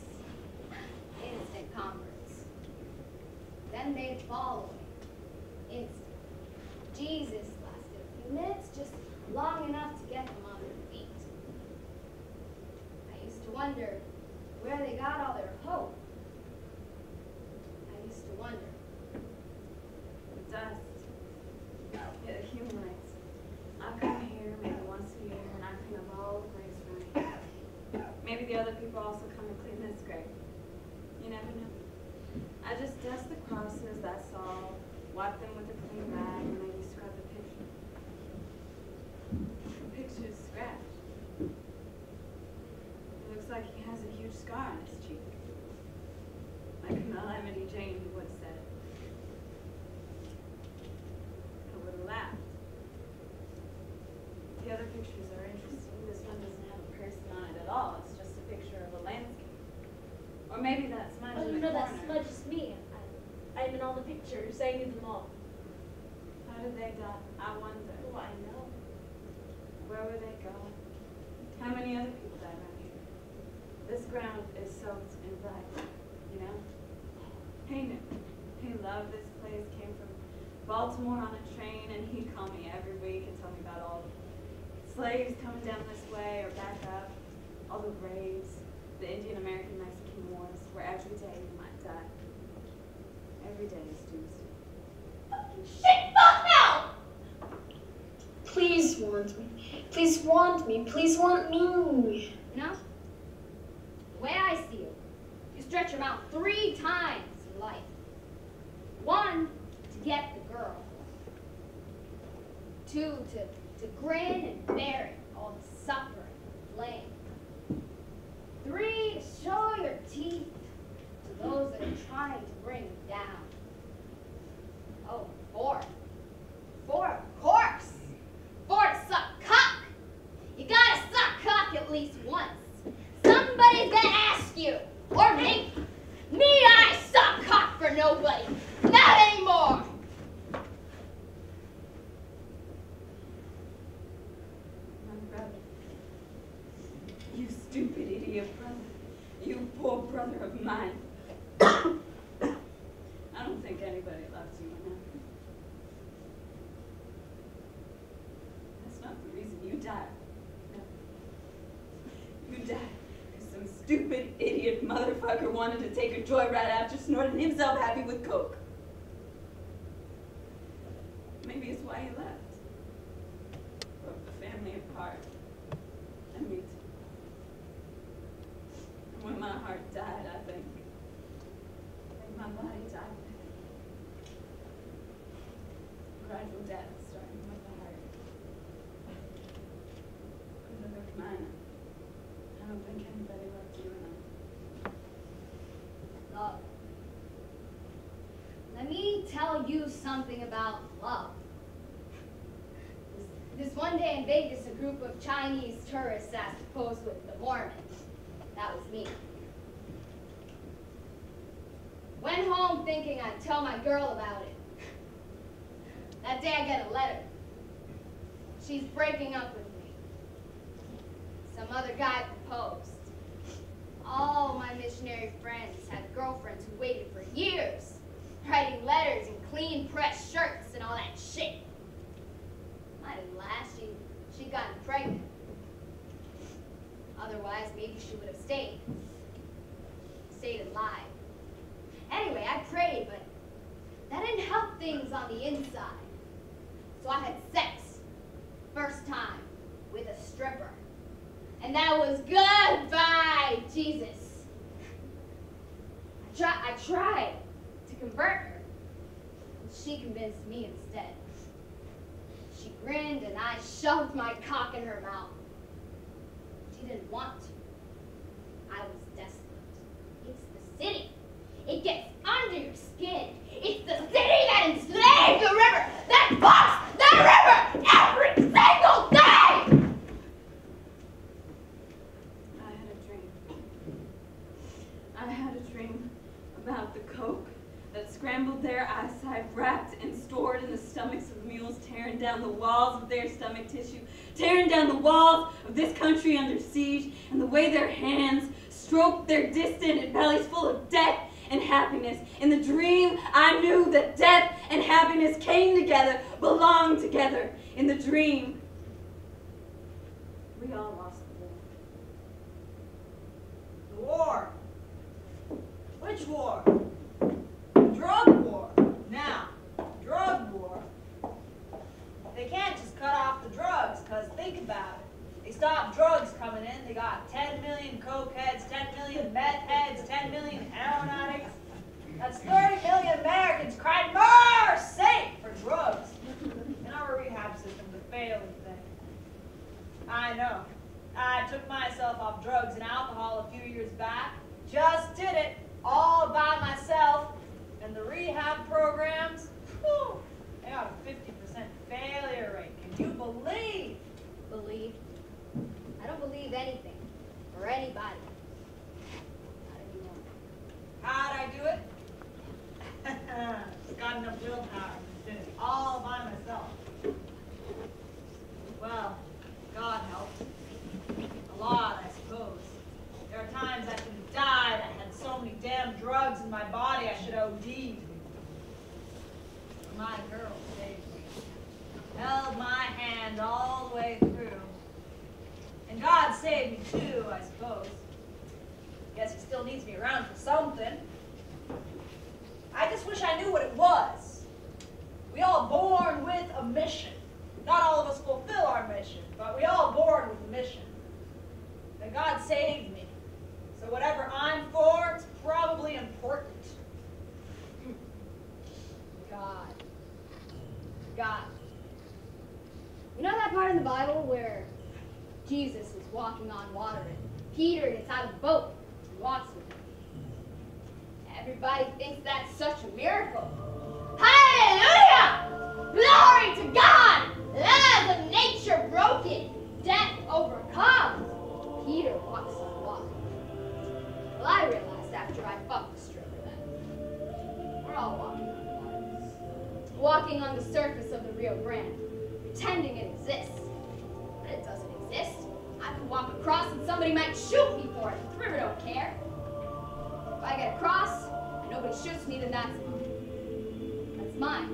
Instant converts. Then they'd follow him. Instant. Jesus lasted a few minutes, just long enough to get them on their feet. I used to wonder where they got all their hope. I used to wonder. The dust. It accumulates. I come here maybe once a year and I clean up all the graves for me. Maybe the other people also come and clean this grave. You never know. I just dust the crosses, that's all. Wipe them with a clean rag and maybe scrub the picture. The picture's scratched. It looks like he has a huge scar on his cheek. Like Calamity Jane would have said. I would have laughed. The other pictures are interesting. This one doesn't have a person on it at all. It's just a picture of a landscape. Or maybe that smudge Oh, in you the know corner. that smudge is me. I'm in all the pictures. I knew them all. How did they die? I wonder. Oh, I know. Where were they going? How many other people died around here? This ground is soaked in blood, you know? He knew. He loved this place, came from Baltimore on a train, and he'd call me every week and tell me about all the slaves coming down this way or back up, all the graves, the Indian-American-Mexican wars, where every day you might die. Every day is doomsday. Fucking shit, fuck no! Please want me. Please want me. Please want me. You know, the way I see it, you stretch your mouth 3 times in life. 1, to get the girl. 2, to grin and bear it, all the suffering and blame. 3, to show your teeth to those that are trying to bring you down. Oh, 4. 4, of course, motherfucker wanted to take a joyride after snorting himself happy with coke. Maybe it's why he left. Broke the family apart. And me too. And when my heart died, I think my body died with it. Gradual death starting with the heart. Couldn't have been mine. I don't think anybody loved you enough. Love. Let me tell you something about love. This one day in Vegas, a group of Chinese tourists asked to pose with the Mormon. That was me. Went home thinking I'd tell my girl about it. That day I get a letter. She's breaking up with me. Some other guy proposed. All my missionary friends had girlfriends who waited for years, writing letters and clean pressed shirts and all that shit. Might have last, she'd gotten pregnant. Otherwise, maybe she would have stayed alive. Anyway, I prayed, but that didn't help things on the inside. So I had sex, first time, with a stripper. And that was goodbye, Jesus. I tried to convert her, and she convinced me instead. She grinned, and I shoved my cock in her mouth. She didn't want to. I was desperate. It's the city. It gets under your skin. It's the city that enslaved the river, that fucks the river every single day! I had a dream about the coke that scrambled their eyesight, wrapped and stored in the stomachs of mules, tearing down the walls of their stomach tissue, tearing down the walls of this country under siege, and the way their hands stroked their distended bellies full of death and happiness. In the dream, I knew that death and happiness came together, belonged together. In the dream, we all lost the war. The war? Which war? Drug war. Now, drug war. They can't just cut off the drugs, because think about it. They stopped drugs coming in. They got 10 million coke heads, 10 million meth heads, 10 million heroin addicts. That's 30 million Americans crying mercy for drugs. And our rehab system's a failing thing. I know. I took myself off drugs and alcohol a few years back. Just did it all by myself. And the rehab programs, whew, they got a 50% failure rate. Can you believe? Believe? I don't believe anything or anybody. Not anymore. How'd I do it? Got enough willpower to do it all by myself. Well, God helped. A lot, I suppose. There are times I could have died. I had so many damn drugs in my body I should have OD'd. But my girl saved me. Held my hand all the way through. And God saved me too, I suppose. Guess he still needs me around for something. I just wish I knew what it was. We all born with a mission. Not all of us fulfill our mission, but we all born with a mission. And God saved me. So whatever I'm for, it's probably important. God. God. You know that part in the Bible where Jesus is walking on water and Peter gets out of the boat and walks with him? Everybody thinks that's such a miracle. Hallelujah! Glory to God! Laws of nature broken, death overcome. Peter walks on water. Well, I realized after I fucked the stripper that we're all walking on water. Walking on the surface of the Rio Grande, pretending it exists. But it doesn't exist. I could walk across and somebody might shoot me for it. The river don't care. If I get across and nobody shoots me, then that's mine. That's mine.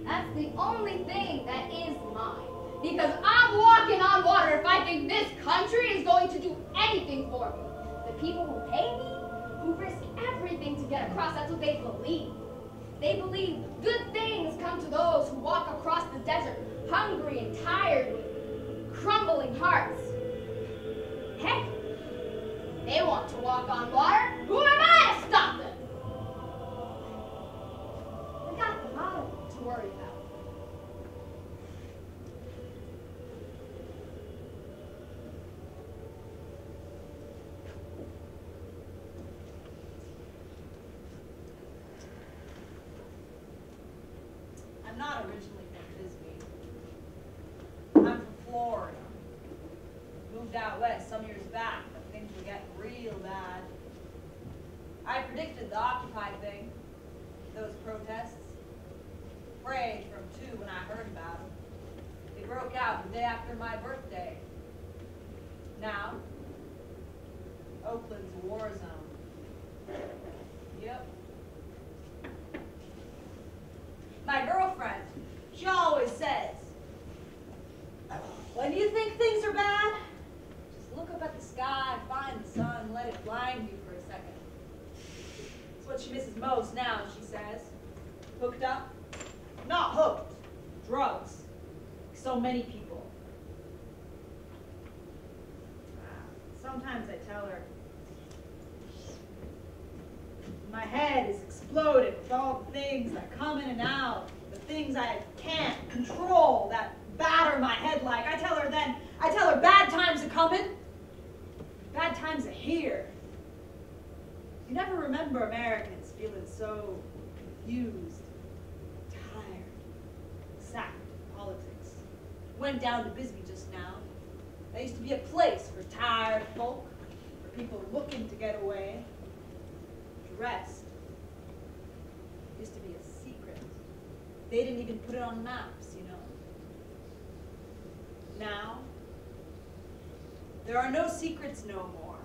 That's the only thing that is mine. Because I'm walking on water if I think this country is going to do anything for me. The people who pay me, who risk everything to get across. That's what they believe. They believe good things come to those who walk across the desert, hungry and tired with crumbling hearts. Heck, they want to walk on water. Who am I to stop them? They got the model to worry about. I'm not originally from Bisbee. I'm from Florida. Moved out west some years back, but things were getting real bad. I predicted the Occupy thing, those protests. Prayed from two when I heard about them. They broke out the day after my birthday. Now, Oakland's a war zone. Yep. My girlfriend, she always says, when you think things are bad, just look up at the sky, find the sun, let it blind you for a second. It's what she misses most now, she says. Hooked up? Not hooked. Drugs. So many people. Sometimes I tell her, my head is exploded with all the things that come in and out, the things I can't control that batter my head like. I tell her bad times are coming. Bad times are here. You never remember Americans feeling so confused, tired, sacked of politics. Went down to Bisbee just now. That used to be a place for tired folk, for people looking to get away, to rest. It used to be a secret. They didn't even put it on maps, you know. Now, there are no secrets no more.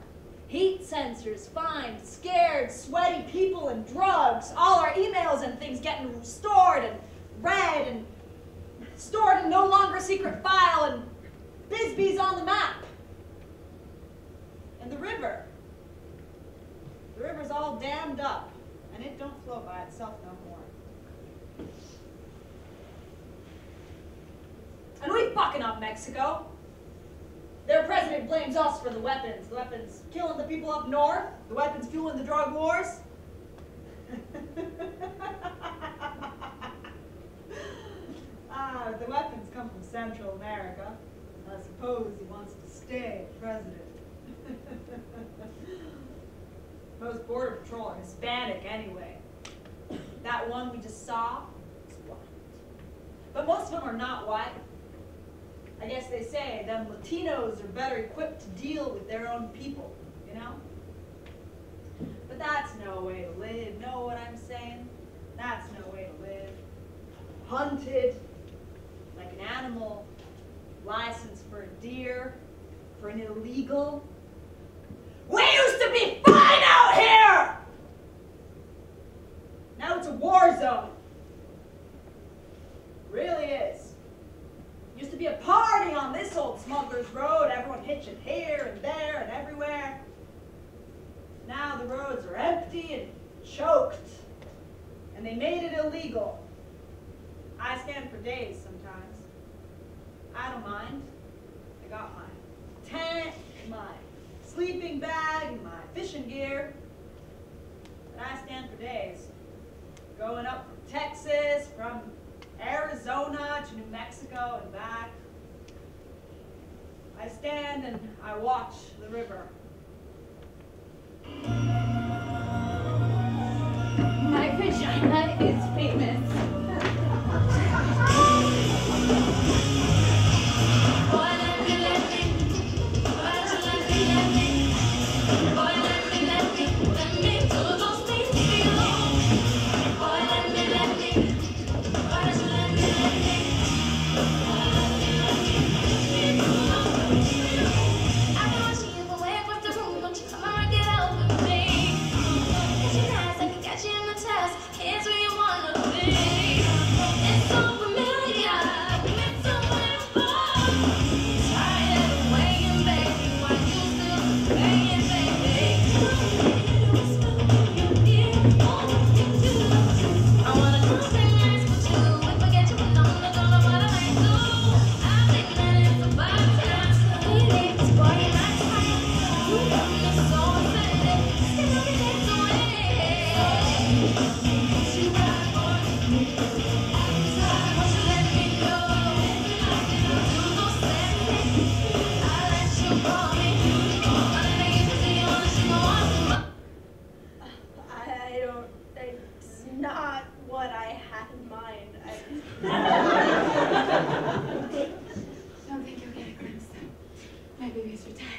Heat sensors find scared, sweaty people and drugs. All our emails and things getting stored and read and stored in no longer a secret file, and Bisbee's on the map. And the river's all dammed up, and it don't flow by itself no more. And we fucking up Mexico. Their president blames us for the weapons. The weapons killing the people up north. The weapons fueling the drug wars. The weapons come from Central America. I suppose he wants to stay president. Most border patrol are Hispanic anyway. That one we just saw is white. But most of them are not white. I guess they say them Latinos are better equipped to deal with their own people, you know? But that's no way to live. Know what I'm saying? That's no way to live. Hunted like an animal, licensed for a deer, for an illegal. We used to be fine out here! Now it's a war zone. It really is. Used to be a party on this old Smuggler's Road, everyone hitching here and there and everywhere. Now the roads are empty and choked, and they made it illegal. I stand for days sometimes. I don't mind. I got my tent, my sleeping bag, and my fishing gear. But I stand for days. Going up from Texas, from Arizona to New Mexico and back. I stand and I watch the river. My vagina is famous. Catch you in the test, here's where you wanna be. It's not what I had in mind. Don't think you'll get a glimpse, though. My baby's retired.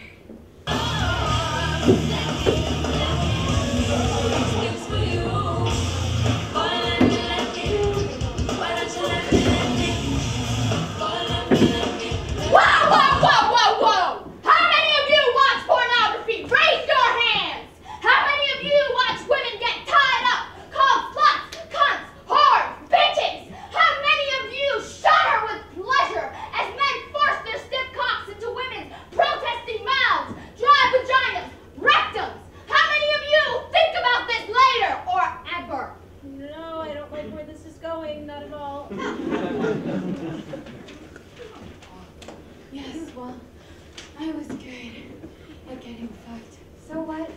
Yes, well, I was good at getting fucked. So what?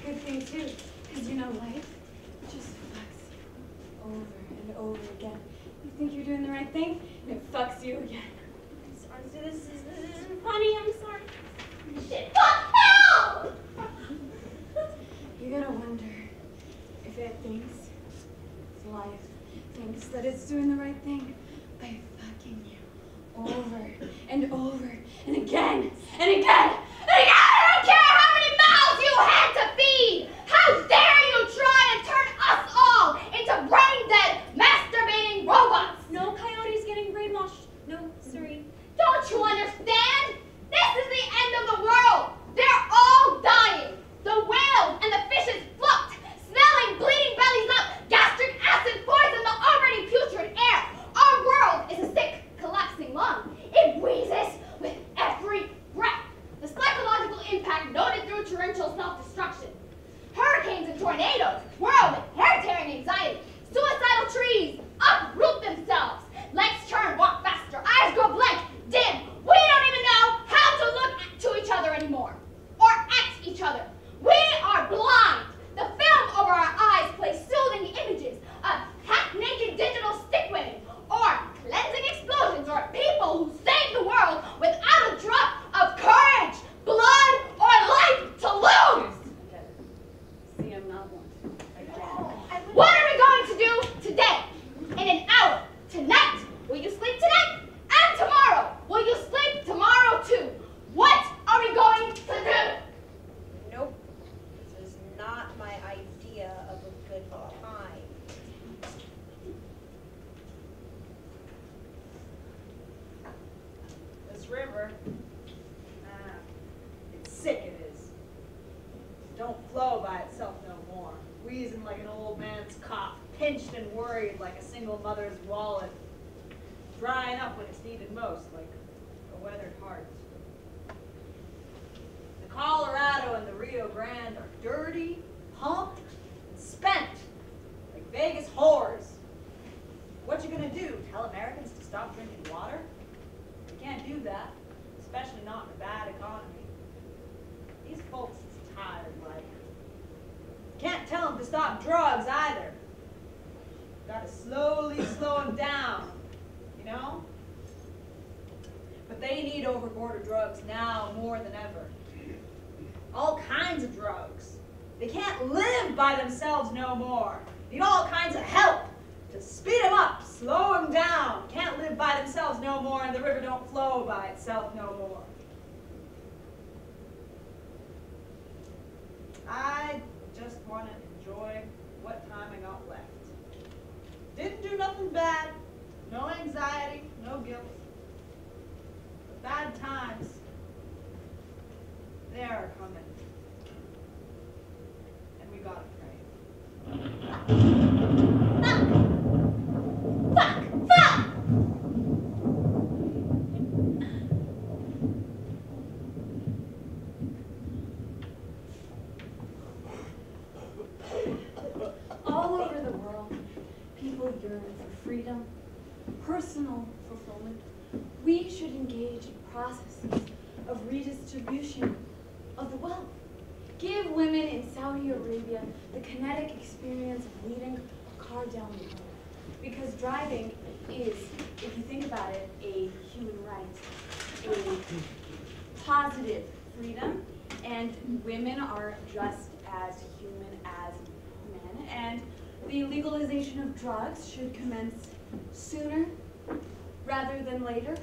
Good thing too, because you know life just fucks you over and over again. You think you're doing the right thing, and it fucks you again. I'm sorry, this isn't funny, I'm sorry. Shit, Fuck hell! You gotta wonder if it thinks, if life thinks that it's doing the right thing by fucking you over and over and again and again and again. I don't care how many mouths you had to feed! How dare you try and turn us all into brain-dead, masturbating robots! No Coyote's getting brainwashed. No, sorry. Don't you understand? This is the end of the world! They're all dying! The whales and the fishes float, smelling bleeding bellies up, gastric acid poison the already putrid air. Our world is a sick, collapsing lung. It wheezes with every breath. The psychological impact noted through torrential self-destruction. Hurricanes and tornadoes whirl with hair-tearing anxiety. Suicidal trees uproot themselves. Legs turn, walk faster, eyes go blank, dim. We don't even know how to look to each other anymore, or at each other. We are blind. The film over our eyes plays soothing images of half-naked digital stick women, or cleansing explosions, or people who save the world without a drop of courage, blood, or life to lose. See, I'm not one. What are we going to do today? In an hour? Tonight? Will you sleep tonight? And tomorrow? Will you sleep tomorrow too? What are we going to do? Nope. This is not my idea of a good time. This river, it's sick it is. Don't flow by itself no more. Wheezing like an old man's cough, pinched and worried like a single mother's wallet. Drying up when it's needed most, like a weathered heart. The Colorado and the Rio Grande are dirty, pumped, and spent, like Vegas whores. What you gonna do? Tell Americans to stop drinking water? You can't do that, especially not in a bad economy. These folks is tired like. Can't tell them to stop drugs either. Gotta slowly slow them down, you know? But they need over-border drugs now more than ever. All kinds of drugs. They can't live by themselves no more. Need all kinds of help to speed them up, slow them down. Can't live by themselves no more, and the river don't flow by itself no more. I just want to enjoy what time I got left. Didn't do nothing bad. No anxiety, no guilt. But bad times, they are coming. And we gotta pray. Fuck! All over the world, people yearn for freedom, personal fulfillment. We should engage in processes of redistribution of the wealth. Give women in Saudi Arabia the kinetic experience of leading a car down the road. Because driving is, if you think about it, a human right, a positive freedom, and women are just as human as men, and the legalization of drugs should commence sooner rather than later,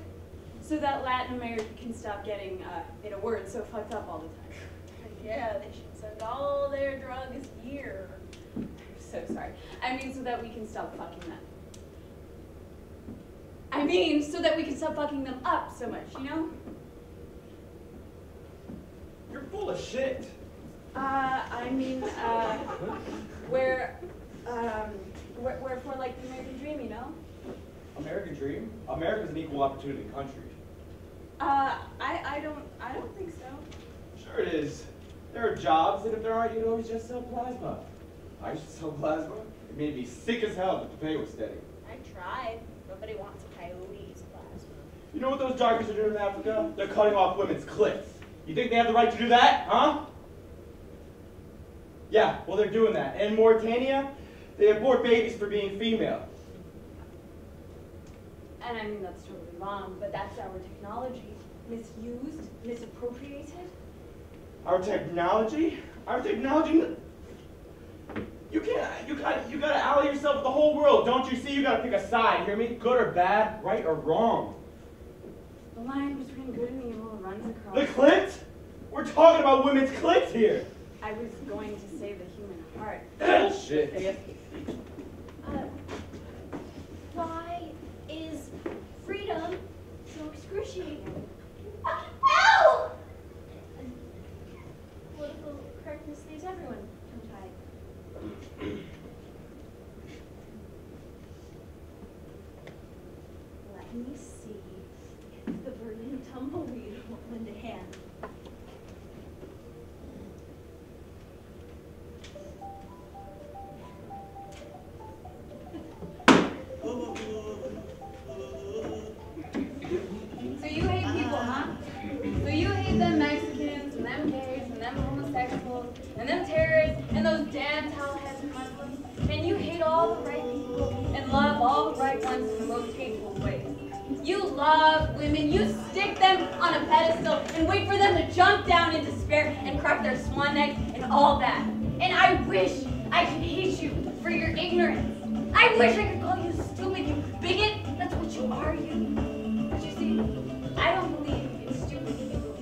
so that Latin America can stop getting, in a word, so fucked up all the time. Yeah, they should send all their drugs here. I'm so sorry. I mean, so that we can stop fucking them. I mean, so that we can stop fucking them up so much, you know? You're full of shit. We're for like the American dream, you know? American dream? America's an equal opportunity country. I don't think so. Sure it is. There are jobs, and if there aren't, you'd always just sell plasma. I used to sell plasma. It made me sick as hell, but the pay was steady. I tried. Nobody wants to pay Louise plasma. You know what those doctors are doing in Africa? They're cutting off women's clits. You think they have the right to do that, huh? Yeah, well, they're doing that. And in Mauritania, they abort babies for being female. And I mean, that's totally wrong, but that's our technology. Misused, misappropriated. Our technology? Our technology? You gotta ally yourself with the whole world. Don't you see? You gotta pick a side, hear me? Good or bad, right or wrong. The line between good and evil runs across. The clit? We're talking about women's clits here. I was going to say the human heart. Bullshit. Why is freedom so excruciating? Ow! Political correctness leaves everyone tongue-tied. Let me see if the verdant tumbleweed will lend a hand. So you hate people, huh? So you hate them Mexicans, and them gays, and them homosexuals, and them terrorists, and those damn Tallahassee Muslims, and you hate all the right people, and love all the right ones in the most hateful ways. You love women, you stick them on a pedestal, and wait for them to jump down in despair and crack their swan necks and all that. And I wish I could hate you for your ignorance. I wish I could call you stupid, you bigot. That's what you are, you. But you see, I don't believe in stupid people.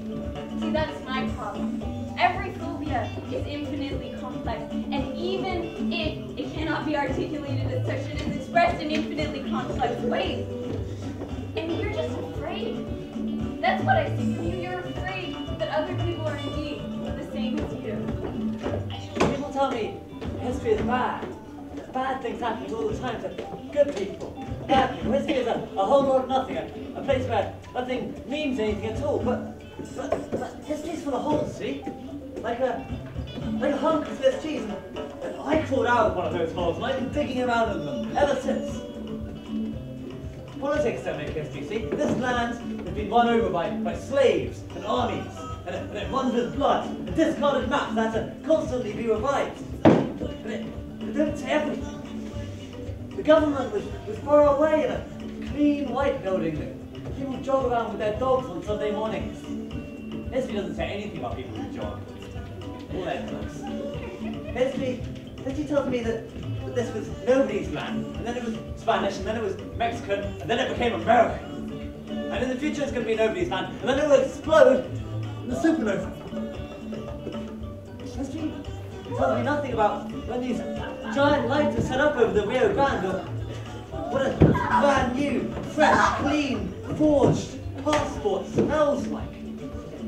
See, that's my problem. Every phobia is infinitely complex, and even if it cannot be articulated as such, it is expressed in infinitely complex ways. And you're just afraid. That's what I see from you. You're afraid that other people are indeed the same as you. People tell me history is bad. Bad things happen all the time to good people. Bad people. History is a whole lot of nothing. A place where nothing means anything at all. But history's full of holes, see? Like a hunk of Swiss cheese. And I crawled out of one of those holes and I've been digging around in them ever since. Politics don't make history, see? This land has been won over by slaves and armies. And it runs with blood and discarded maps that have to constantly be revived. And it don't say everything. The government was far away in a clean white building that people jog around with their dogs on Sunday mornings. History doesn't say anything about people who jog. All their dogs. History tells me that this was nobody's land, and then it was Spanish, and then it was Mexican, and then it became American. And in the future it's going to be nobody's land, and then it will explode in the supernova. History tells me nothing about when these giant lights are set up over the Rio Grande, or what a brand new, fresh, clean, forged passport smells like.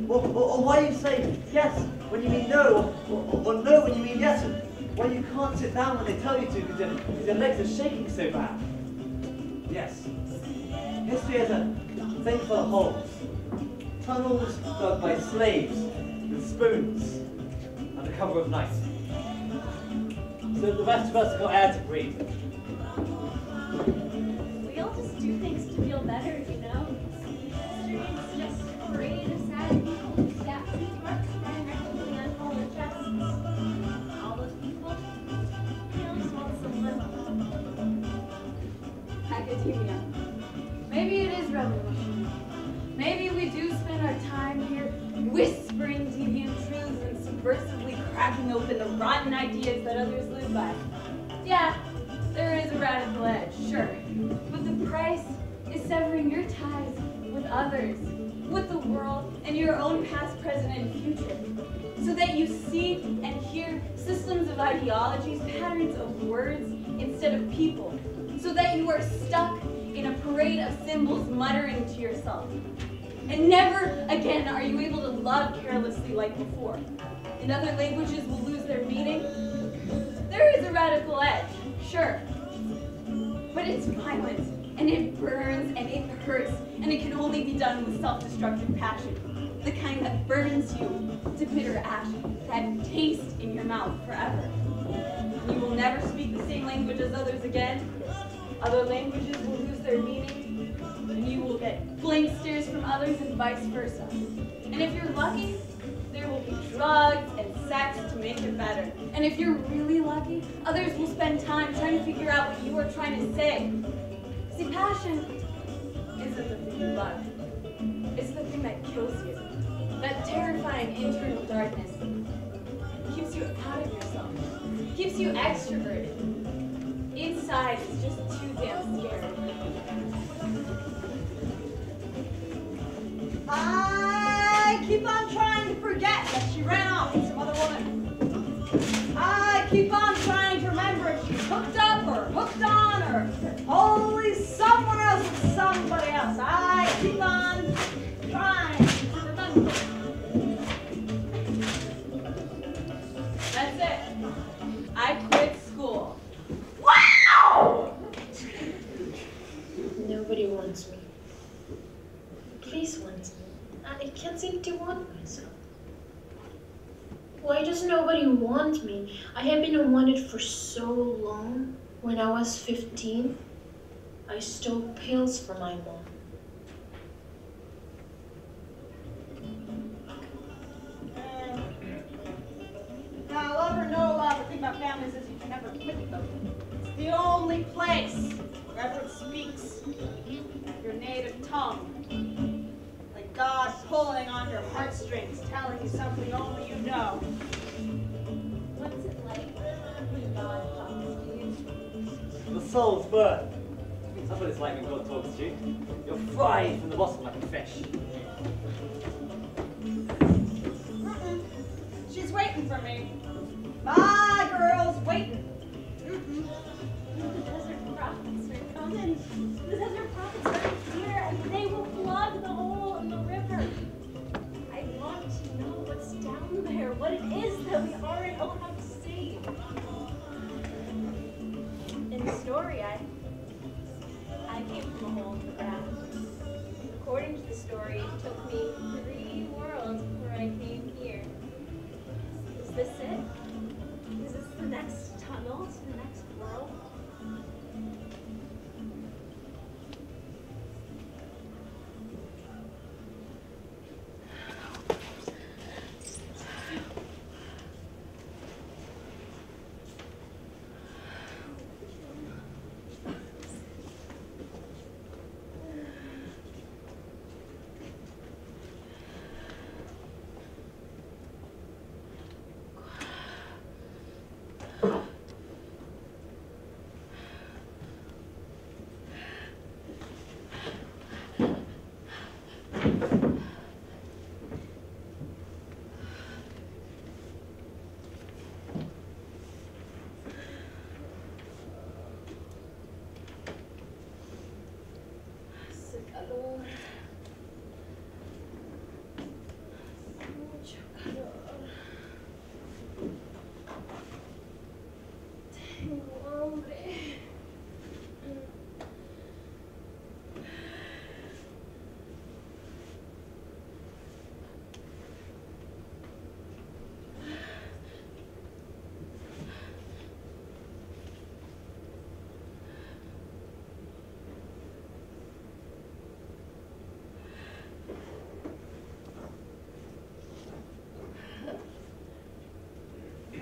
Or why you say yes when you mean no, or no when you mean yes, and why you can't sit down when they tell you to because your legs are shaking so bad. Yes, history is a thing full of holes. Tunnels dug by slaves with spoons under cover of night. So the rest of us got air to breathe. We all just do things to feel better, you know? History is just a parade of sad people whose marks running recklessly on hollow chests. cracking open the rotten ideas that others live by. Yeah, there is a radical edge, sure. But the price is severing your ties with others, with the world, and your own past, present, and future. So that you see and hear systems of ideologies, patterns of words, instead of people. So that you are stuck in a parade of symbols muttering to yourself. And never again are you able to love carelessly like before. And other languages will lose their meaning. There is a radical edge, sure. But it's violent, and it burns, and it hurts, and it can only be done with self-destructive passion. The kind that burns you to bitter ash, that taste in your mouth forever. You will never speak the same language as others again. Other languages will lose their meaning, and you will get blank stares from others and vice versa. And if you're lucky, there will be drugs and sex to make it better. And if you're really lucky, others will spend time trying to figure out what you are trying to say. See, passion isn't the thing you love. It's the thing that kills you. That terrifying internal darkness keeps you out of yourself, keeps you extroverted. Inside is just too damn scared. I keep on trying to forget that she ran off with some other woman. I keep on trying to remember if she's hooked up or hooked on or wholly somewhere else with somebody else. I keep on trying to remember. That's it. I quit school. Wow! Nobody wants me. Please wants me. I can't seem to want myself. Why does nobody want me? I have been unwanted for so long. When I was 15, I stole pills from my mom. Now, love or no love, the thing about families is you can never quit them. It's the only place wherever it speaks your native tongue. Like God pulling on your heartstrings, telling you something only you know. What's it like when God talks to you? The soul's birth. That's what it's like when God talks to you. You're fried from the bottom like a fish. She's waiting for me. My girl's waiting. The desert prophets are coming. The desert prophets are here, and they will plug the hole in the river. I want to know what's down there, what it is that we already know how to see. In the story, I came from a hole in the ground. According to the story, it took me 3 worlds before I came here. Is this it? Is this the next tunnel to the next world?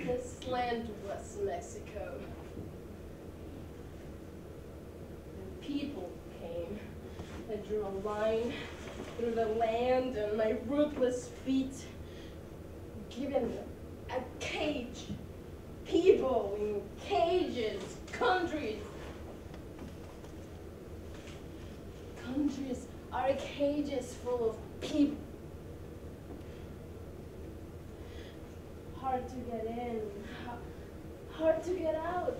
This land was Mexico. And people came. I drew a line through the land and my ruthless feet given a cave countries. Countries are cages full of people. Hard to get in, hard to get out.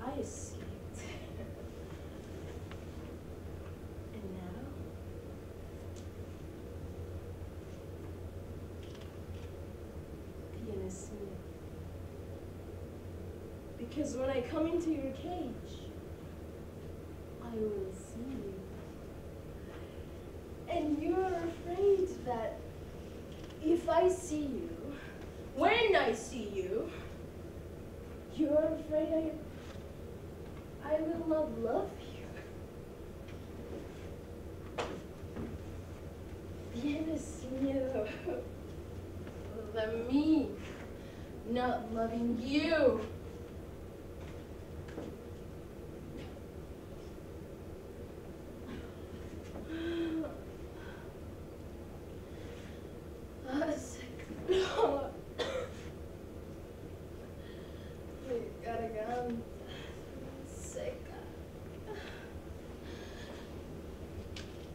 I escaped. And now? Tienes miedo. Because when I come into your cage, I will see you. And you're afraid that if I see you, when I see you, you're afraid I will not love you. Tienes miedo of me not loving you.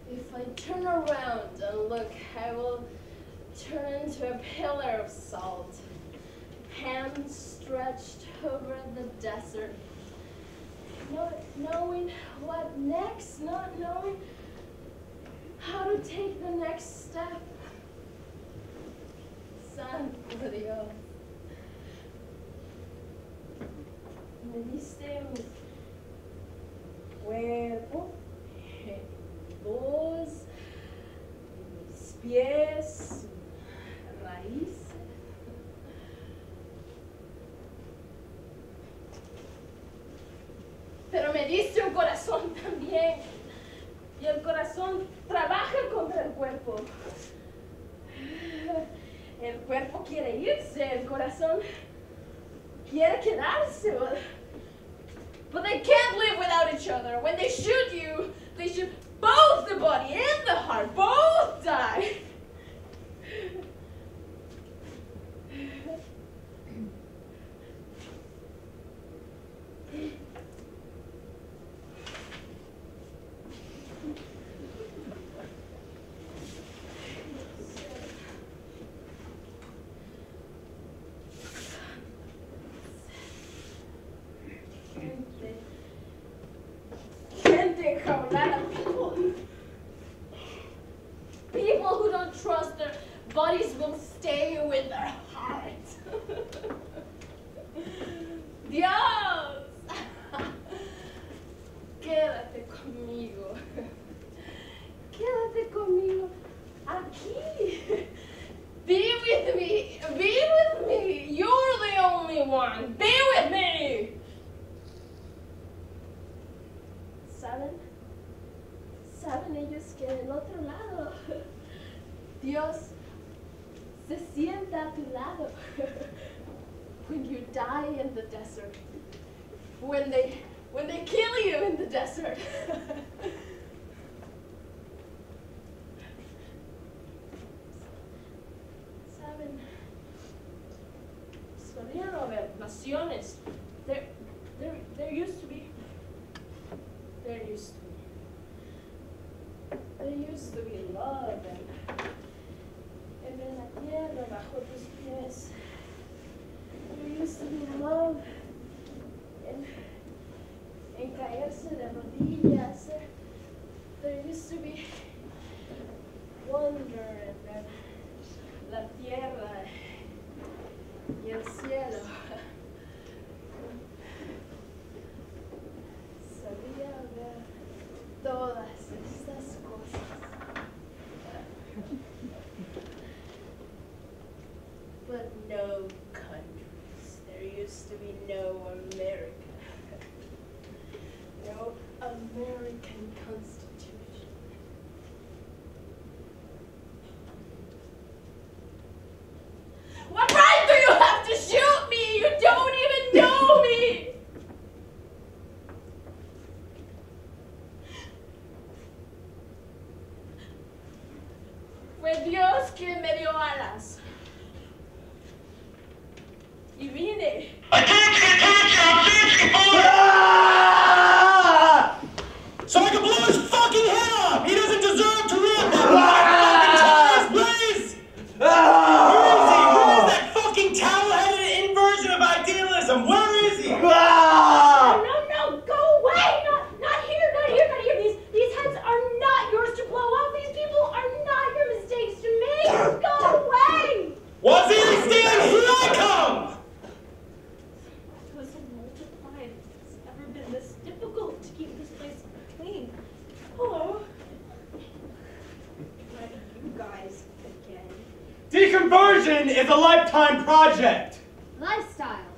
If I turn around and look, I will turn into a pillar of salt, hands stretched over the desert, not knowing what next, not knowing how to take the next step. Santo Dios. Me diste mi cuerpo, voz, mis pies, raíces. Pero me diste un corazón también. Y el corazón trabaja contra el cuerpo. El cuerpo quiere irse, el corazón quiere quedarse. But they can't live without each other. When they shoot you, they shoot both the body and the heart. Both die. People who don't trust their bodies will stay with their hearts. Dios, quédate conmigo. Quédate conmigo aquí. Be with me. Be with me. You're the only one. Be with me. ¿Saben ellos que del otro lado Dios se sienta a tu lado when you die in the desert, when they kill you in the desert? ¿Saben? Solían haber naciones. There used to be. There used to be love and en la tierra bajo tus pies. There used to be love en caerse de rodillas. There used to be wonder en la tierra y el cielo. Sabía ver todas estas cosas. But no countries. There used to be no America. No American Constitution. What right do you have to shoot me? You You mean it? So I can blow his fucking head off! He doesn't deserve to live that fucking time, please! Where is he? Where is that fucking towel-headed inversion of idealism? Where is he? No, go away! Not here. These heads are not yours to blow off. These people are not your mistakes to make. Go away! Was he stand? Here I come! It was multiplied. It's never been this difficult to keep this place clean. Hello. What are you guys again? Deconversion is a lifetime project. Lifestyle.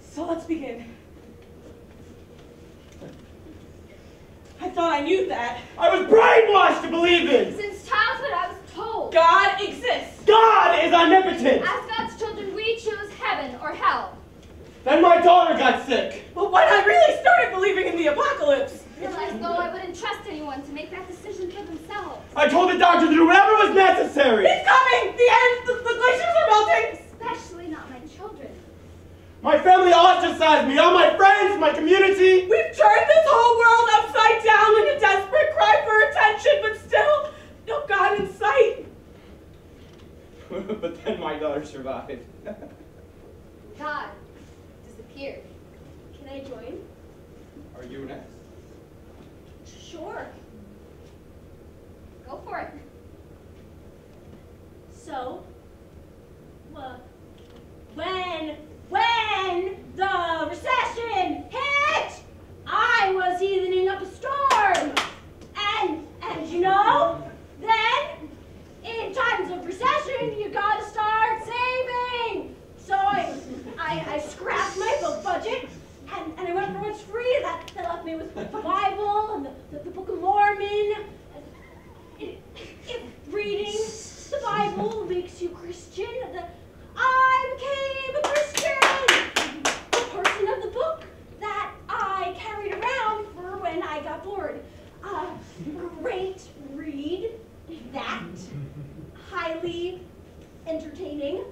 So let's begin. I thought I knew that. I was brainwashed to believe it. Since childhood, I was told. God exists. God is omnipotent. As God's children, we choose heaven or hell. Then my daughter got sick. But when I really started believing in the apocalypse, Realized though I wouldn't trust anyone to make that decision for themselves. I told the doctor to do whatever was necessary. it's coming! The end! The glaciers are melting! Especially not my children. My family ostracized me, all my friends, my community. We've turned this whole world upside down in a desperate cry for attention, but still, no God in sight. But then my daughter survived. God disappeared. Can I join? Are you next? Sure. Go for it. So, when the recession hit, I was heathening up a storm. And you know, then, in times of recession, you gotta start saving. So I scrapped my book budget, and I went for what's free. That left me with the Bible and the Book of Mormon. If reading the Bible makes you Christian, I became a Christian. A person of the book that I carried around for when I got bored. Great read, that, highly entertaining,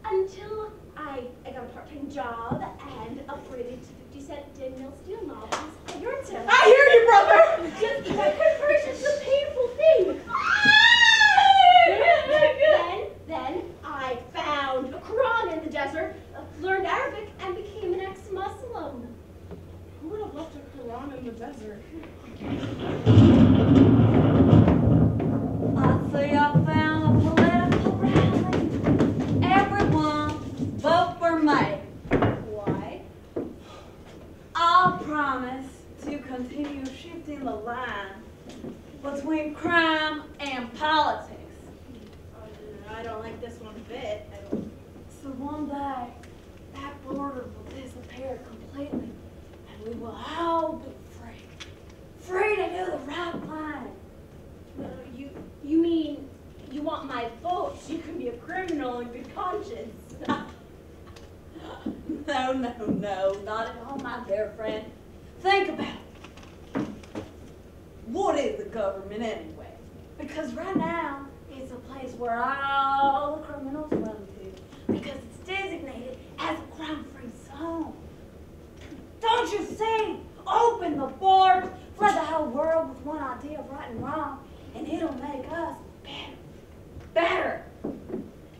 until I got a part-time job and upgraded to 50-cent Danielle Steele novels at your town. I hear you, brother! Just that conversion's a painful thing. Then I found a Quran in the desert, learned Arabic, and became an ex-Muslim. Who would have left a Quran in the desert? I see I found a political rally. Everyone, vote for me. Why? I promise to continue shifting the line between crime and politics. I don't like this one a bit. So one day, that border will disappear completely, and we will all be free. Free to do the right thing. You mean you want my vote so you can be a criminal in good conscience? No, not at all, my dear friend. Think about it. What is the government anyway? Because right now, it's a place where all the criminals run to, because it's designated as a crime-free zone. Don't you see? Open the borders, flood the whole world with one idea of right and wrong, and it'll make us better.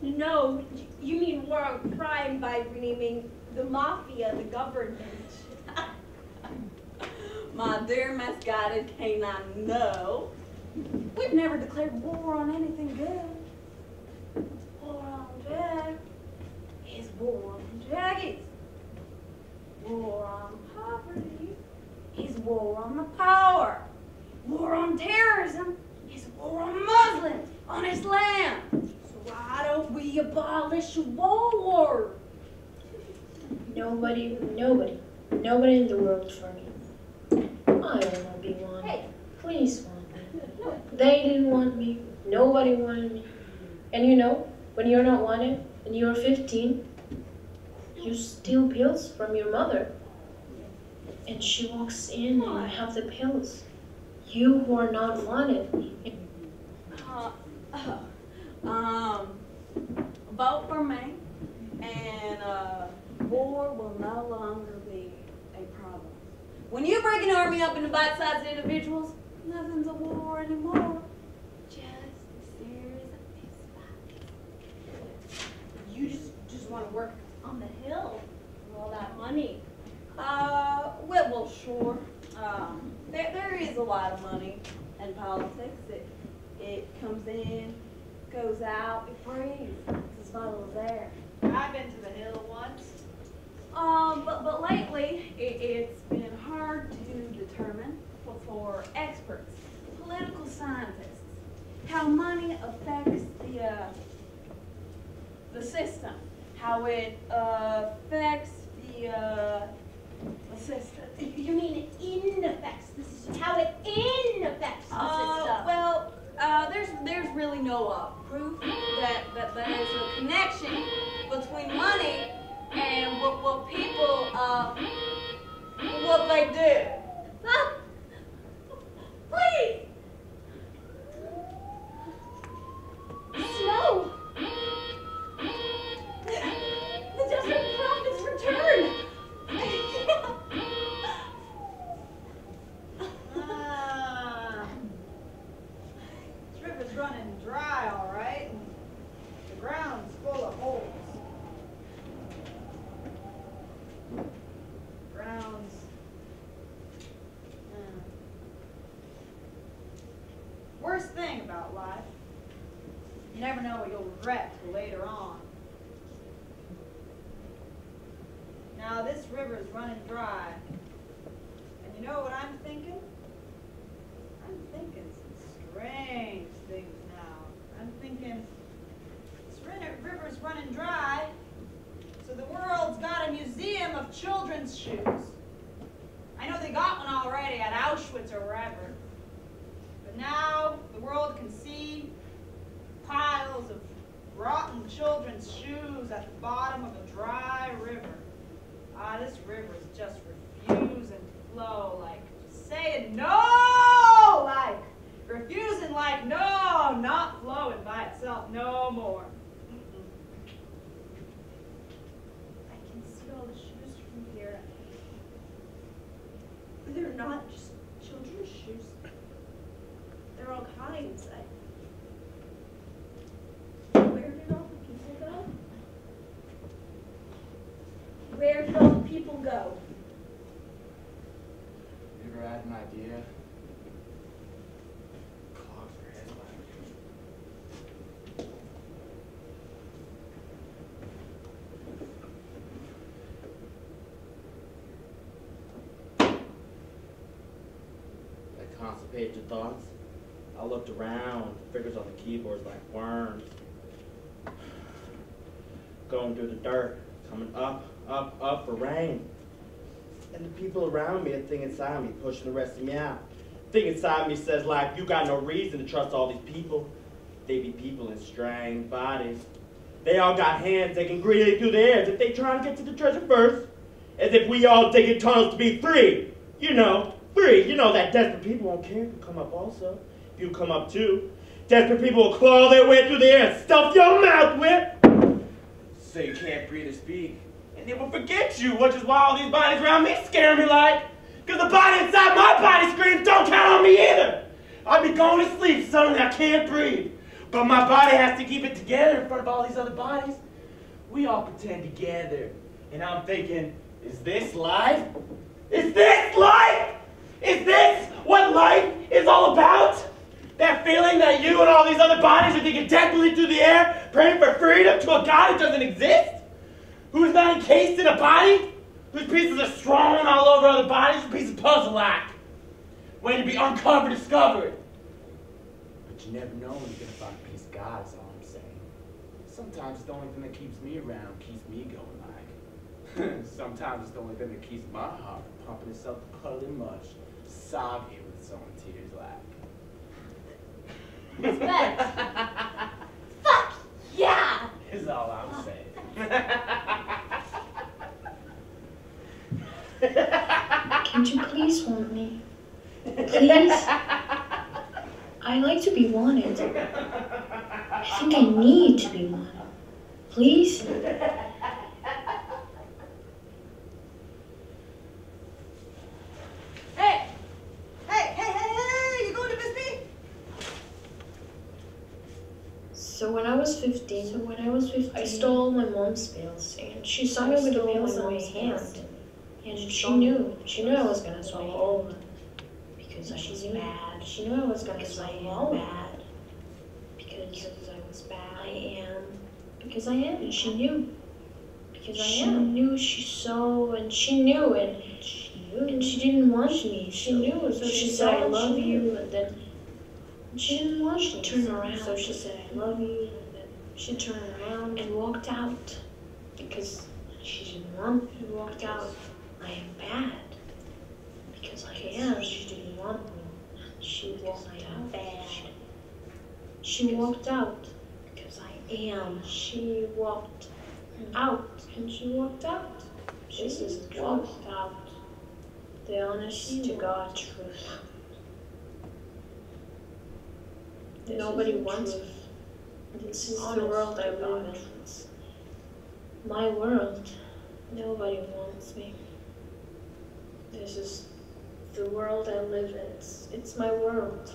No, you mean war on crime by renaming the mafia the government. My dear misguided canine, no. We've never declared war on anything good. War on drugs is war on druggies. War on poverty is war on the poor. War on terrorism is war on Muslims, on Islam. So why don't we abolish war? Nobody in the world for me. I don't want to be one. Hey. Please want me. They didn't want me. Nobody wanted me. And you know, when you're not wanted and you're 15, you steal pills from your mother. And she walks in and you have the pills. You who are not wanted. Vote for me. when war will no longer be a problem. When you break an army up into bite-sized individuals, nothing's a war anymore. Just a series of peace. You just want to work on the hill for all that money. Well, sure. There is a lot of money in politics. It comes in, goes out, it breathes. It's as vital as air. I've been to the hill once. But lately, it's been hard to determine for experts, political scientists, how money affects the system, how it affects the system. You mean it in-affects the system? How it in-affects the system? Well, there's really no proof that there's a connection between money and what people, what they do. Please! Snow! The desperate prophet's return! This river's running dry, all right. And the ground's full of holes. Ground's... Worst thing about life, you never know what you'll regret till later on. Now this river's running dry. And you know what I'm thinking? I'm thinking some strange things now. I'm thinking this river's running dry, so the world's got a museum of children's shoes. I know they got one already at Auschwitz or wherever. But now the world can see piles of rotten children's shoes at the bottom of a dry river. This river's just refusing to flow, like saying no, like refusing, like no, not flowing by itself no more. I can see all the shoes from here. They're not just children's shoes. They're all kinds. Where did all the people go? Where did all the people go? You ever had an idea? Clogs your head That constipated your thoughts? I looked around, fingers on the keyboards like worms. Going through the dirt, coming up for rain. And the people around me, a thing inside me, pushing the rest of me out. Thing inside me says, like, you got no reason to trust all these people. They be people in strange bodies. They all got hands they can greet through the air as if they trying to get to the treasure first. As if we all digging tunnels to be free. You know, free. You know that desperate people won't care if you come up also. If you come up too. Desperate people will claw their way through the air and stuff your mouth with. So you can't breathe or speak. And they will forget you, which is why all these bodies around me scare me like. Because the body inside my body screams, don't count on me either. I'll be going to sleep suddenly, I can't breathe. But my body has to keep it together in front of all these other bodies. We all pretend together. And I'm thinking, is this life? Is this life? Is this what life is all about? That feeling that you and all these other bodies are digging desperately through the air, praying for freedom to a God who doesn't exist? Who's not encased in a body? Whose pieces are strewn all over other bodies? A piece of puzzle-like, waiting to be uncovered, discovered. But you never know when you're going to find a piece of God, is all I'm saying. Sometimes it's the only thing that keeps me around, keeps me going like. Sometimes it's the only thing that keeps my heart from pumping itself puddling much, soggy with its own tears like. Respect. Fuck yeah! Is all I'm saying. Can't you please want me? Please? I like to be wanted. I think I need to be wanted. Please? 15, I stole my mom's pills, and she saw me with the pills in my hand, and she knew I was gonna swallow all of them, because I was bad. She knew I was gonna swallow all of them, because I was bad. Because I am, and she knew. Because I am. She knew, she saw, and she knew, and she didn't want me. She knew, so she said, I love you, and then she didn't want me to turn around. So she said, I love you, and then she turned around and walked out, because she didn't want me to walk out. I am bad, because I am. She didn't want me. She walked out bad. She walked out, because I am. She walked out, and she walked out. She just walked out. The honest to God truth. Nobody wants me. This is the world I live in. It's my world. Nobody wants me. This is the world I live in. It's my world.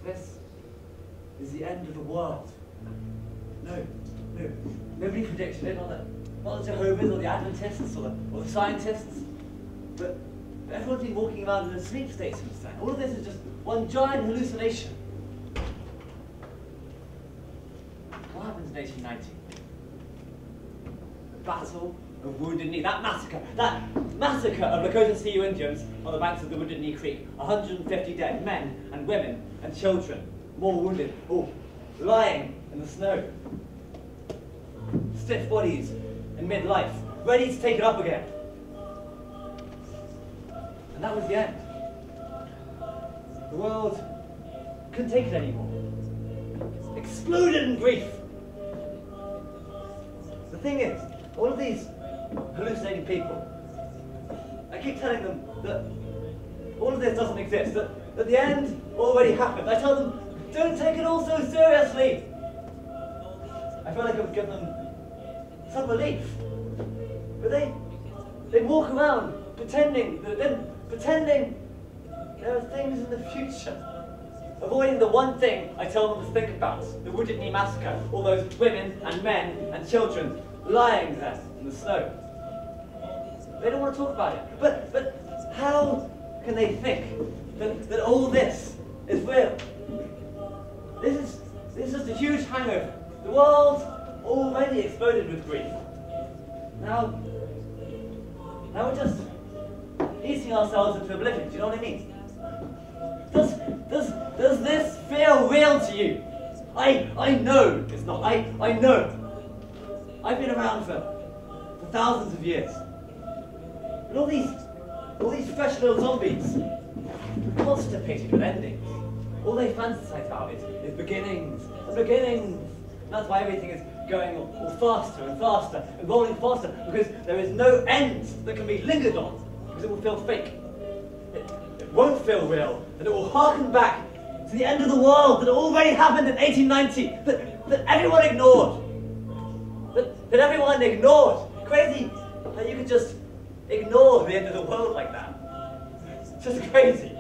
This is the end of the world. No. Nobody predicted it, not the Jehovah's or the Adventists or the scientists. But everyone's been walking around in a sleep state since then. All of this is just one giant hallucination. What happened in 1890? The Battle of Wounded Knee. That massacre of Lakota Sioux Indians on the banks of the Wounded Knee Creek. 150 dead men and women and children, more wounded, all lying in the snow. Stiff bodies in midlife, ready to take it up again. And that was the end. The world couldn't take it anymore. Exploded in grief. The thing is, all of these hallucinating people, I keep telling them that all of this doesn't exist, that the end already happened. I tell them, don't take it all so seriously. I feel like I would give them some relief. But they walk around pretending there are things in the future. Avoiding the one thing I tell them to think about, the Wounded Knee Massacre, all those women and men and children lying there in the snow. They don't want to talk about it. But how can they think that all this is real? This is just a huge hangover. The world's already exploded with grief. Now we're just eating ourselves into oblivion. Do you know what I mean? Does this feel real to you? I know it's not. I know. I've been around for thousands of years. And all these fresh little zombies, constipated with endings. All they fantasize about is beginnings and beginnings. And that's why everything is going all faster and faster and rolling faster, because there is no end that can be lingered on, because it will feel fake. It won't feel real, and it will harken back to the end of the world that already happened in 1890, that everyone ignored. That everyone ignored. Crazy that you could just ignore the end of the world like that. It's just crazy.